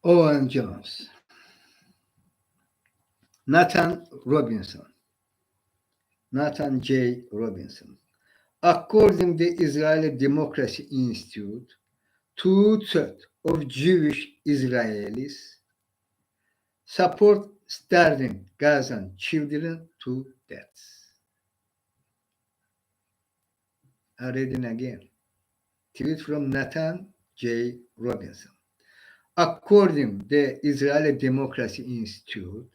Owen Jones, Nathan J. Robinson. According to the Israeli Democracy Institute, 2/3 of Jewish Israelis support starving Gazan children to death. I read it again. Tweet from Nathan J. Robinson. According to the Israeli Democracy Institute,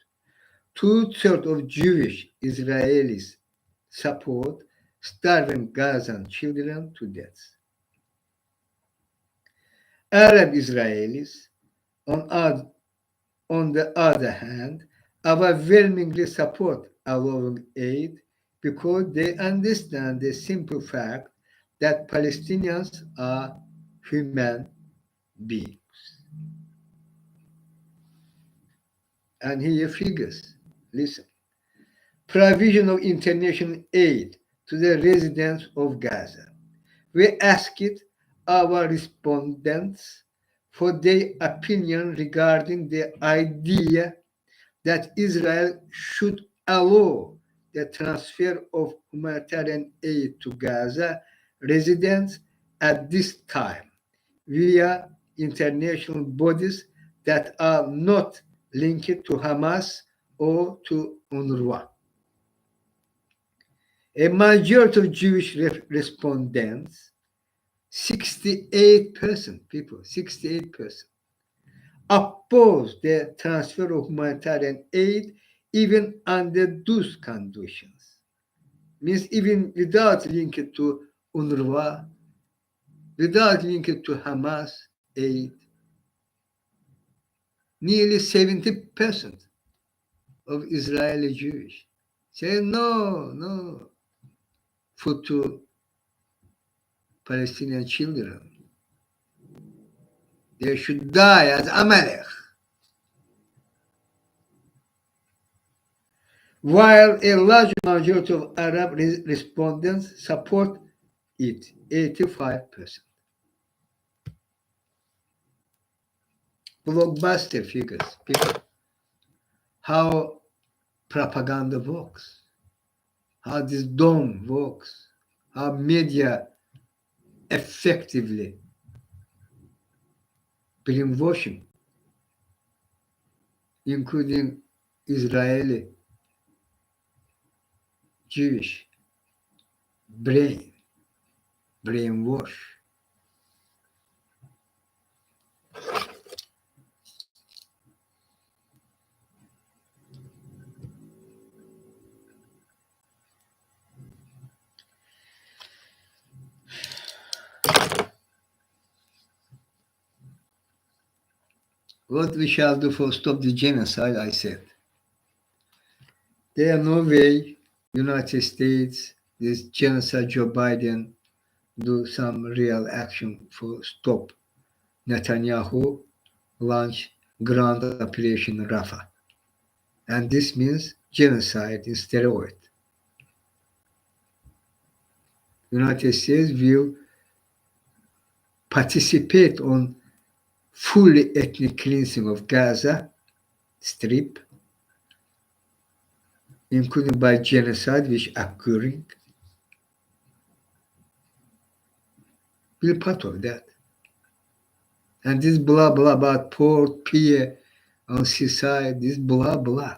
2/3 of Jewish Israelis support starving Gazan children to death. Arab Israelis, on the other hand, overwhelmingly support allowing aid because they understand the simple fact that Palestinians are human beings. And here figures. Listen. Provision of international aid to the residents of Gaza. We asked our respondents for their opinion regarding the idea that Israel should allow the transfer of humanitarian aid to Gaza residents at this time via international bodies that are not linked to Hamas or to UNRWA. A majority of Jewish respondents, 68% people, 68%, oppose the transfer of humanitarian aid even under those conditions. Means even without linking to UNRWA, without linking to Hamas aid, nearly 70% of Israeli Jewish say no food to Palestinian children. They should die as Amalek. While a large majority of Arab respondents support it, 85%. Blockbuster figures, people. How propaganda works, how this dome works, how media effectively brainwashing, including Israeli Jewish brainwash. What we shall do for stop the genocide, I said. There are no way United States, this genocide Joe Biden, do some real action for stop Netanyahu launch ground operation Rafah. And this means genocide in steroid. United States will participate on fully ethnic cleansing of Gaza Strip, including by genocide which occurring. We're part of that. And this blah blah about port, pier, on seaside, this blah blah.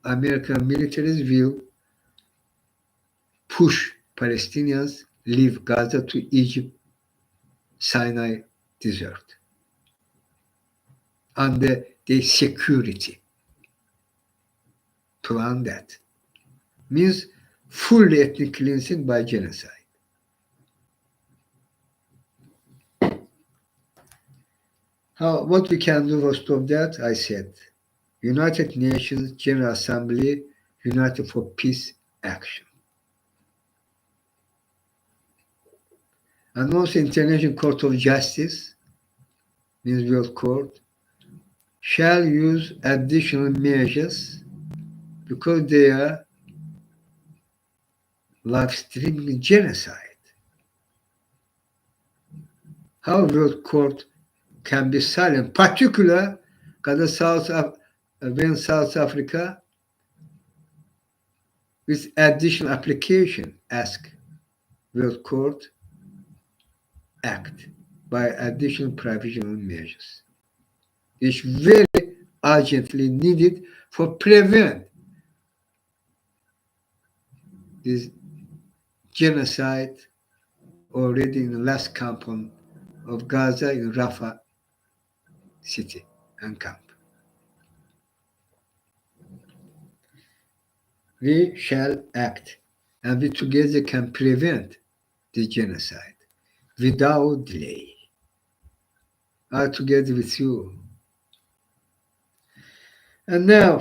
American militaries will push Palestinians leave Gaza to Egypt Sinai Desert under the security plan that means fully ethnic cleansing by genocide. What we can do to stop that? I said, United Nations General Assembly, United for Peace Action. And also International Court of Justice, means World Court, shall use additional measures because they are live streaming genocide. How World Court can be silent, particularly when South Africa with additional application ask World Court act by additional provisional measures, which very urgently needed for prevent this genocide already in the last camp of Gaza in Rafah city and camp. We shall act, and we together can prevent the genocide without delay. All together with you. And now,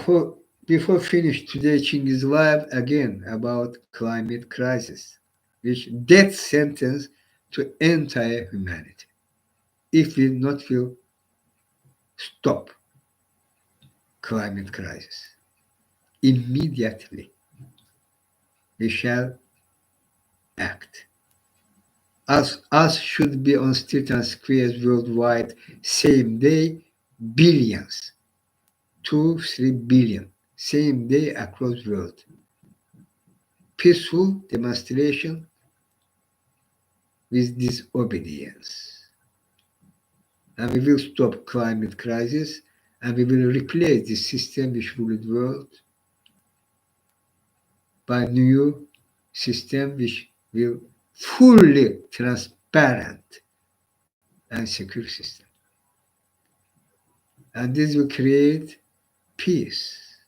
before finish today, Chinghiz live again about climate crisis, which death sentence to entire humanity. If we not will stop climate crisis immediately, we shall act. Us should be on streets and squares worldwide same day, billions, 2-3 billion, same day across world. Peaceful demonstration with disobedience. And we will stop climate crisis and we will replace the system which ruled the world by new system which will fully transparent and secure system. And this will create peace,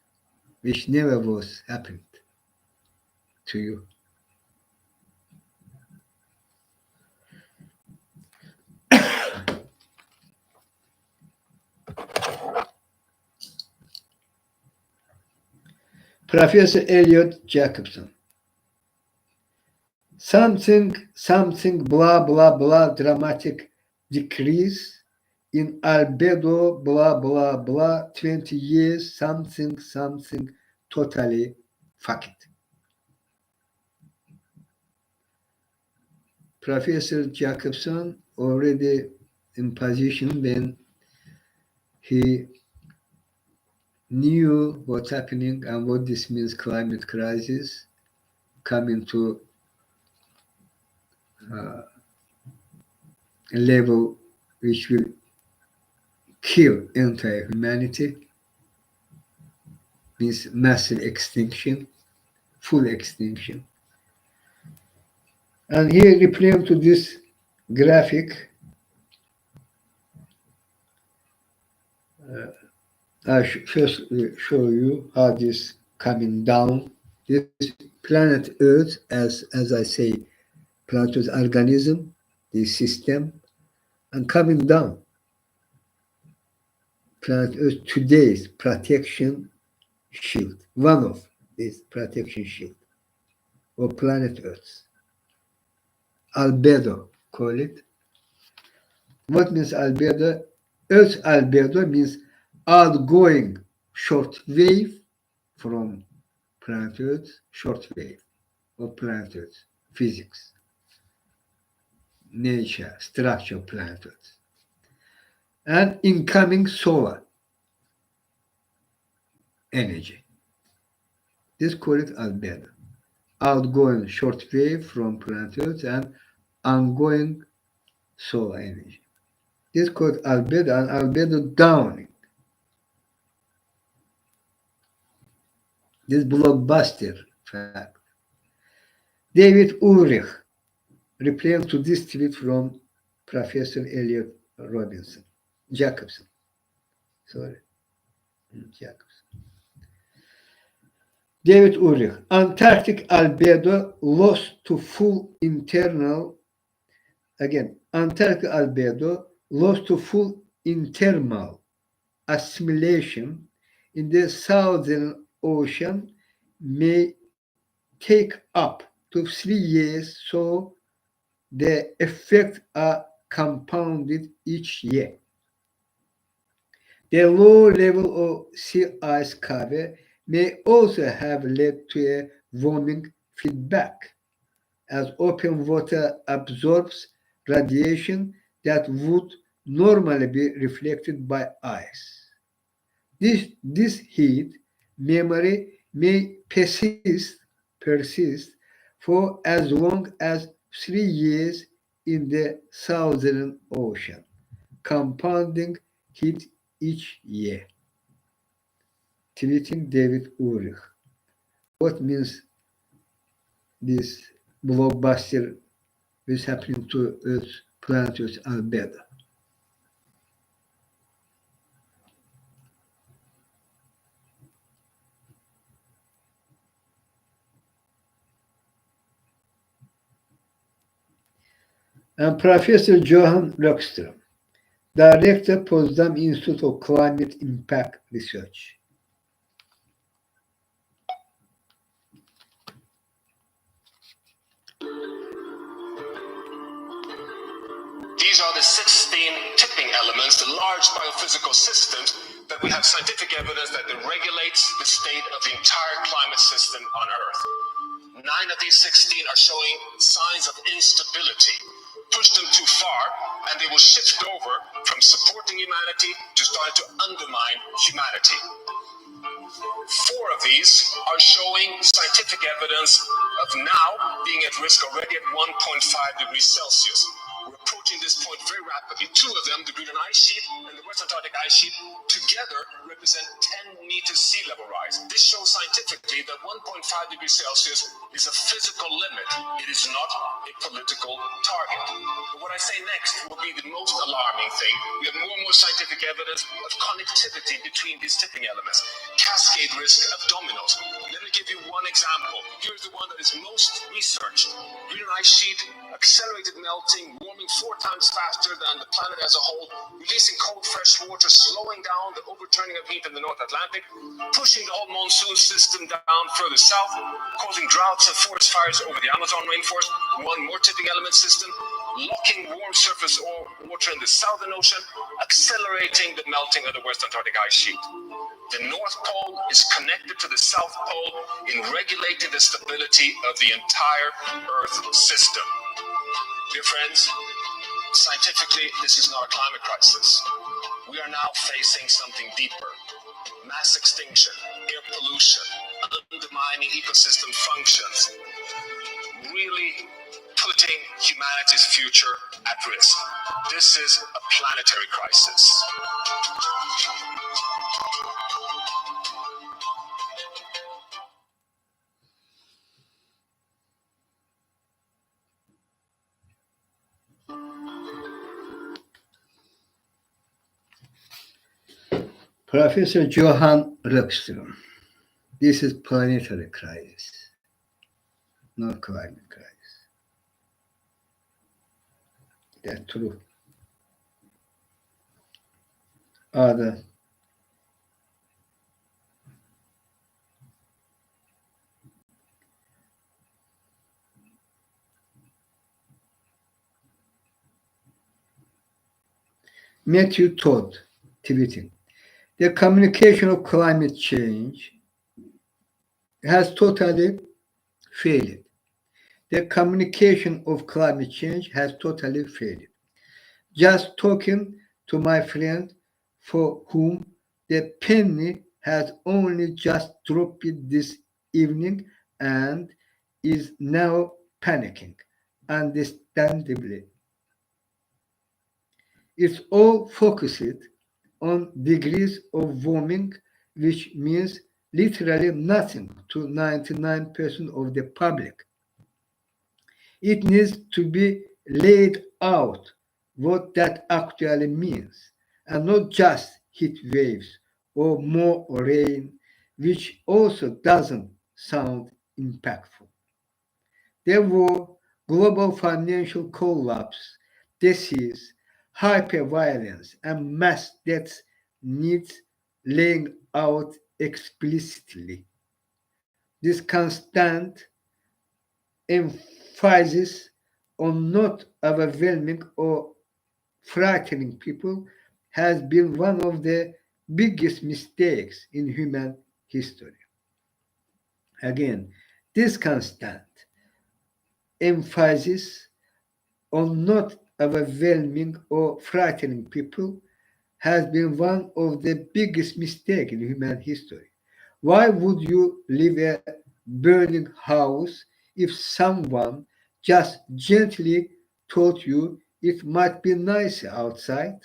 which never was happened to you. Professor Elliot Jacobson. Something, blah, blah, blah, dramatic decrease in albedo, blah, blah, blah, 20 years, something, totally fuck it. Professor Jacobson already in position when he knew what's happening and what this means climate crisis coming to a level which will kill entire humanity, means massive extinction, full extinction. And here referring to this graphic, I first show you how this coming down. This planet Earth, as I say, planet Earth organism, the system, and coming down. Planet Earth today's protection shield, one of these protection shield, or planet Earth. Albedo, call it. What means albedo? Earth albedo means outgoing short wave from planet Earth, short wave of planet Earth, physics, nature, structure of planet Earth, and incoming solar energy. This call it albedo. Outgoing short wave from planet Earth and ongoing solar energy. This called albedo and albedo downing. This blockbuster fact. David Ulrich, replying to this tweet from Professor Elliot Jacobson. Sorry, Jacobson. David Ulrich, Antarctic albedo lost to full internal, again, Antarctic albedo lost to full internal assimilation in the Southern Ocean may take up to 3 years, so the effects are compounded each year. The low level of sea ice cover may also have led to a warming feedback, as open water absorbs radiation that would normally be reflected by ice. This heat memory may persist for as long as 3 years in the Southern Ocean, compounding heat each year. Tweeting David Ulrich. What means this blockbuster is happening to Earth, planet Earth albedo? And Professor Johan Rockström, Director, Potsdam Institute of Climate Impact Research. These are the 16 tipping elements, the large biophysical systems that we have scientific evidence that it regulates the state of the entire climate system on Earth. 9 of these 16 are showing signs of instability. Push them too far, and they will shift over from supporting humanity to starting to undermine humanity. 4 of these are showing scientific evidence of now being at risk already at 1.5 degrees Celsius. We're approaching this point very rapidly. 2 of them, the Greenland ice sheet and the West Antarctic ice sheet, together represent 10 meters sea level rise. This shows scientifically that 1.5 degrees Celsius is a physical limit. It is not a political target. But what I say next will be the most alarming thing. We have more and more scientific evidence of connectivity between these tipping elements. Cascade risk of dominoes. Let me give you one example. Here's the one that is most researched. Greenland ice sheet, accelerated melting, warming 4 times faster than the planet as a whole, releasing cold fresh water, slowing down the overturning of heat in the North Atlantic, pushing the whole monsoon system down further south, causing droughts and forest fires over the Amazon rainforest. One more tipping element system, locking warm surface water in the Southern Ocean, accelerating the melting of the West Antarctic ice sheet. The North Pole is connected to the South Pole in regulating the stability of the entire Earth system. Dear friends, scientifically, this is not a climate crisis. We are now facing something deeper. Mass extinction, air pollution, undermining ecosystem functions, really putting humanity's future at risk. This is a planetary crisis. Professor Johan Rockström. This is planetary crisis, not climate crisis. That's true. Other Matthew Todd tweeting. The communication of climate change has totally failed. The communication of climate change has totally failed. Just talking to my friend for whom the penny has only just dropped this evening and is now panicking, understandably. It's all focused on degrees of warming, which means literally nothing to 99% of the public. It needs to be laid out what that actually means, and not just heat waves or more rain, which also doesn't sound impactful. There were global financial collapse, disease, hyperviolence, and mass deaths needs laying out explicitly. This constant emphasis on not overwhelming or frightening people has been one of the biggest mistakes in human history. Again, this constant emphasis on not overwhelming or frightening people has been one of the biggest mistakes in human history. Why would you leave a burning house if someone just gently told you it might be nicer outside?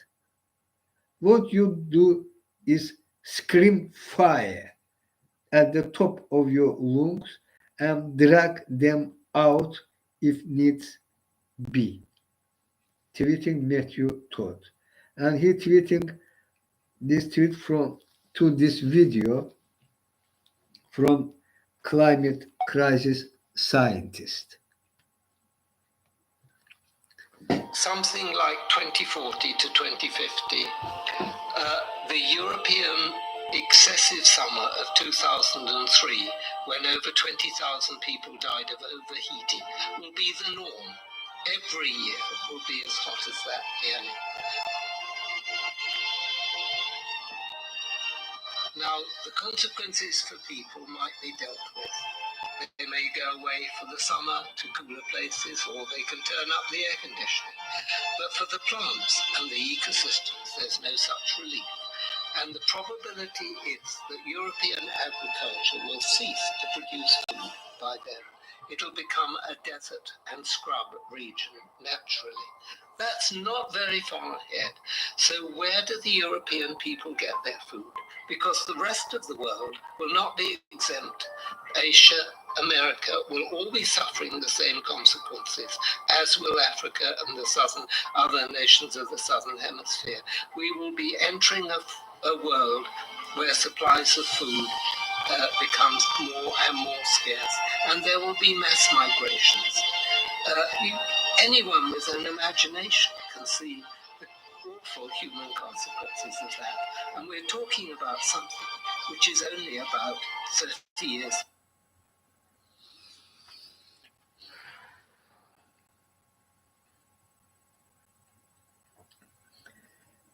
What you do is scream fire at the top of your lungs and drag them out if needs be. Tweeting Matthew Todd. And he tweeting this tweet from to this video from climate crisis scientist. Something like 2040 to 2050, the European excessive summer of 2003, when over 20,000 people died of overheating, will be the norm. Every year will be as hot as that nearly. Now, the consequences for people might be dealt with. They may go away for the summer to cooler places, or they can turn up the air conditioning. But for the plants and the ecosystems, there's no such relief. And the probability is that European agriculture will cease to produce food by then. It'll become a desert and scrub region naturally. That's not very far ahead. So where do the European people get their food? Because the rest of the world will not be exempt. Asia, America will all be suffering the same consequences, as will Africa and the other nations of the southern hemisphere. We will be entering a world where supplies of food becomes more and more scarce, and there will be mass migrations. Anyone with an imagination can see the awful human consequences of that. And we're talking about something which is only about 30 years.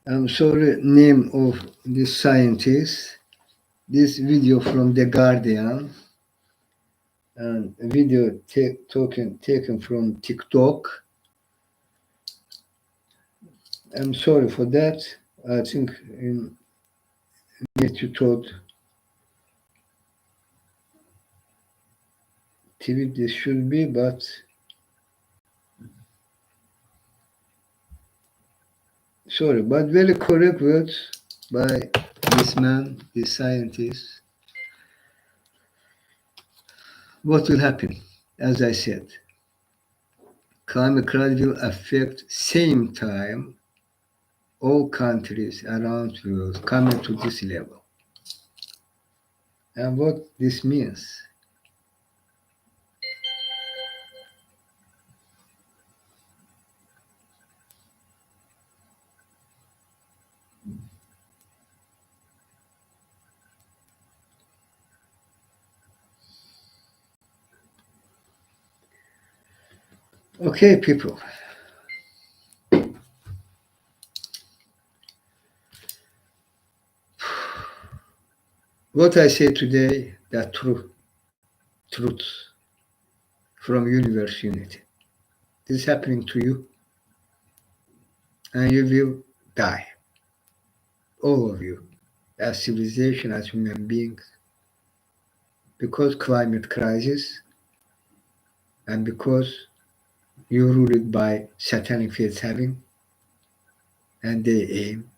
I'm sorry, name of this scientist. This video from The Guardian and a video taken from TikTok. I'm sorry for that. I think in Matthew Todd TV this should be, but sorry, but very correct words by this man, this scientist. What will happen? As I said, climate crisis will affect same time all countries around the world coming to this level. And what this means? Okay, people. What I say today, the truth from universe unity. This is happening to you, and you will die. All of you, as civilization, as human beings, because climate crisis, and because you're ruled by satanic faith having, and they aim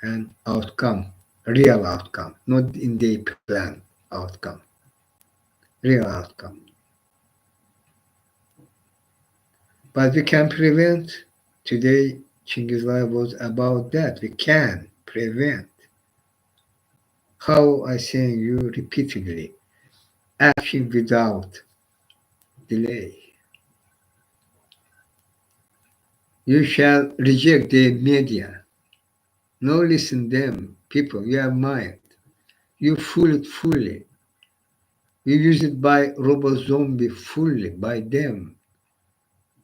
an outcome, real outcome, not in their plan outcome, real outcome. But we can prevent. Today, Chinghiz life was about that. We can prevent. How I saying you repeatedly, action without delay. You shall reject the media. No listen them, people, you have mind. You fool it fully. You use it by robo zombie fully, by them.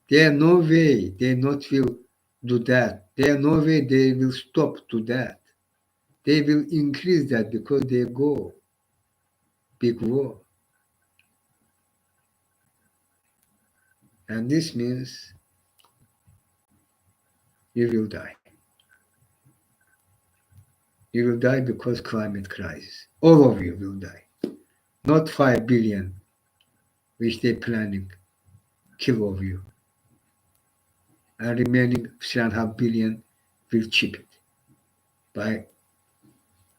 There no way they not will do that. There no way they will stop to that. They will increase that because they go big war. And this means you will die. You will die because climate crisis. All of you will die. Not 5 billion, which they planning kill of you. And remaining 3.5 billion will chip it by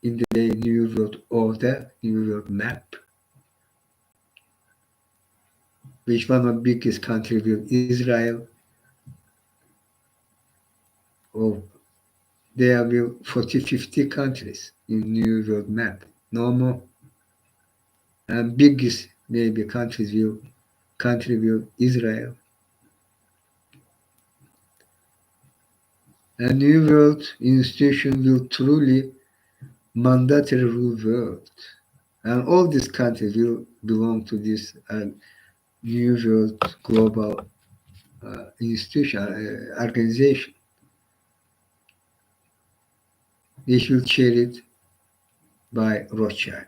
in the New World Order, New World Map, which one of the biggest country will Israel, or there will 40, 50 countries in New World Map, no more. And biggest maybe country will Israel. And New World institution will truly mandatory rule world. And all these countries will belong to this New World Global institution, organization, which will chair it by Rothschild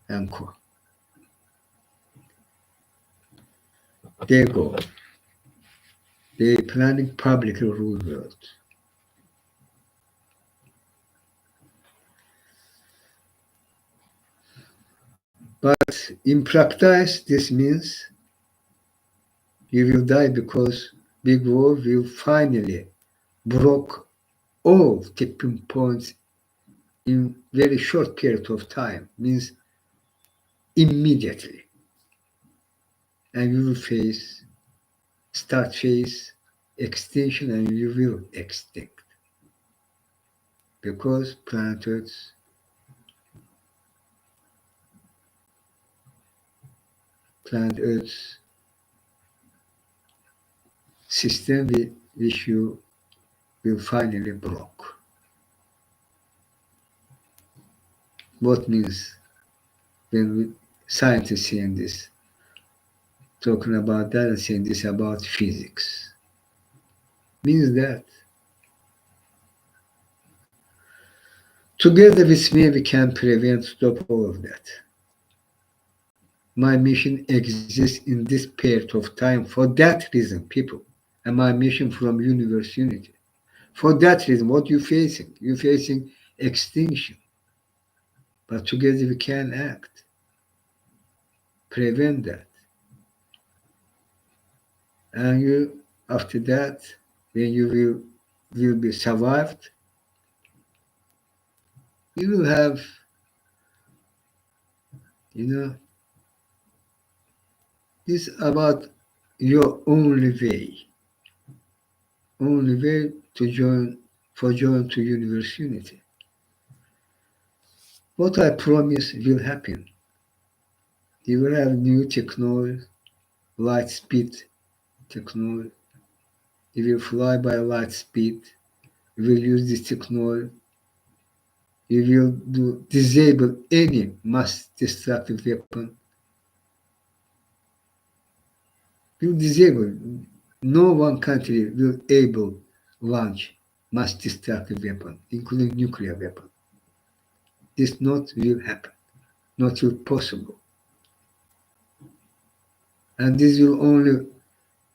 and co. They go. They planning publicly rule world. But in practice, this means you will die because big war will finally broke all tipping points in very short period of time, means immediately. And you will start phase extinction, and you will extinct. Because planet Earth's system which you will finally broke. What means when scientists saying this, talking about that and saying this about physics, means that together with me we can prevent, stop all of that. My mission exists in this period of time for that reason, people. And my mission from universe unity. For that reason, what you're facing? You're facing extinction. But together we can act, prevent that. And you, after that, when you will be survived, you will have, it's about your only way to join to universe unity. What I promise will happen. You will have new technology, light speed technology. You will fly by light speed. You will use this technology. You will disable any mass destructive weapon. You disable. No one country will able launch mass destructive weapon, including nuclear weapon. This not will happen. Not will possible. And this will only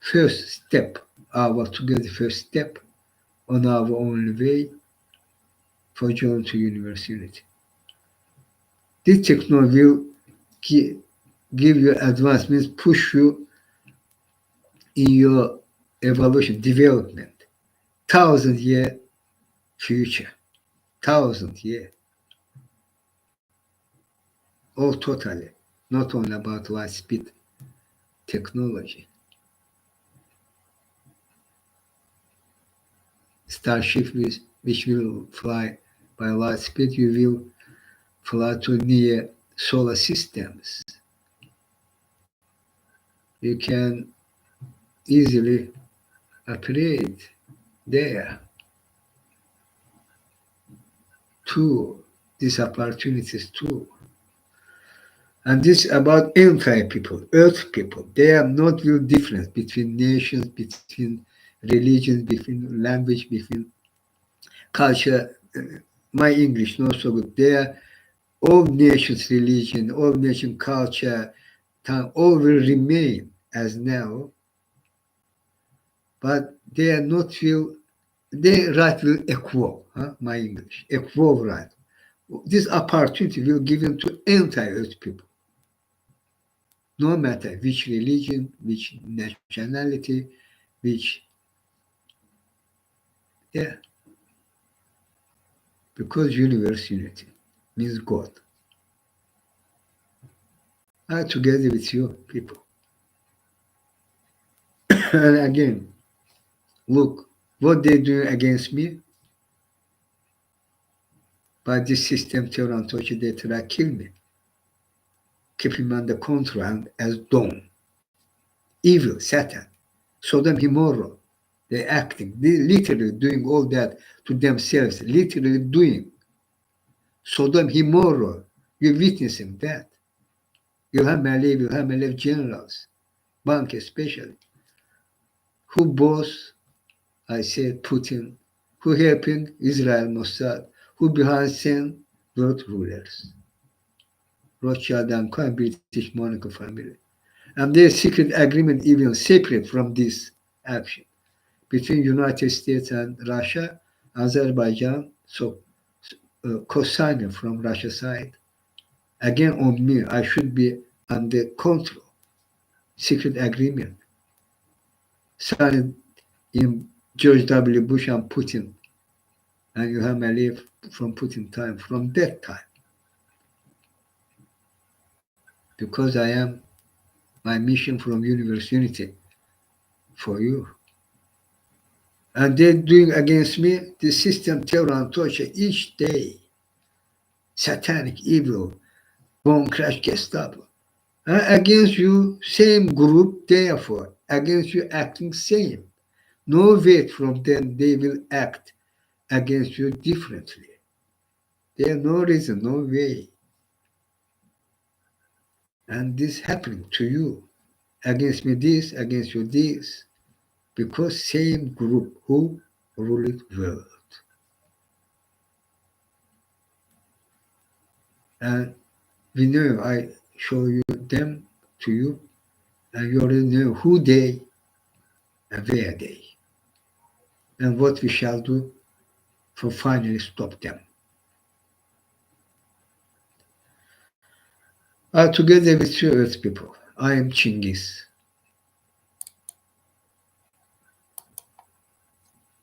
first step, our together first step on our only way for joining to universe unity. This technology will give you advancements, push you in your evolution, development, 1,000-year future, 1,000 year, all totally, not only about light speed technology. starship which will fly by light speed, you will fly to near solar systems. You can easily operate there too. These opportunities too. And this about entire people, earth people. There are not real difference between nations, between religions, between language, between culture. My English not so good. They are all nations' religion, all nation culture, all will remain as now, but they are not feel they right will equal, huh? My English. Equal right. This opportunity will given to entire earth people, no matter which religion, which nationality, which yeah, because universe unity means God. I together with you people. And again, look what they do against me by this system Toronto they try to kill me. Keep him under control and as Dom. Evil, Satan. Sodom Gomorrah. They acting, they literally doing all that to themselves, literally doing. Sodom Gomorrah. You're witnessing that. You have Malev generals, bank especially, who boss, I said Putin, who helping Israel Mossad, who behind send world rulers, Rothschild and Co. and British Monaco family. And their secret agreement even separate from this action between United States and Russia, Azerbaijan, so co-signer from Russia side. Again on me, I should be under control. Secret agreement signed in George W. Bush and Putin, and you have my leave from Putin time, from that time. Because I am my mission from Universe Unity for you. And they're doing against me the system, terror, and torture each day. Satanic, evil, bomb crash, Gestapo. Against you, same group, therefore, against you acting same. No way from them they will act against you differently. There no reason, no way. And this happening to you. Against me this, against you this. Because same group who ruled world. And we know I show you them to you, and you already know who they and where they, and what we shall do for finally stop them. Together with you earth people, I am Chinghiz.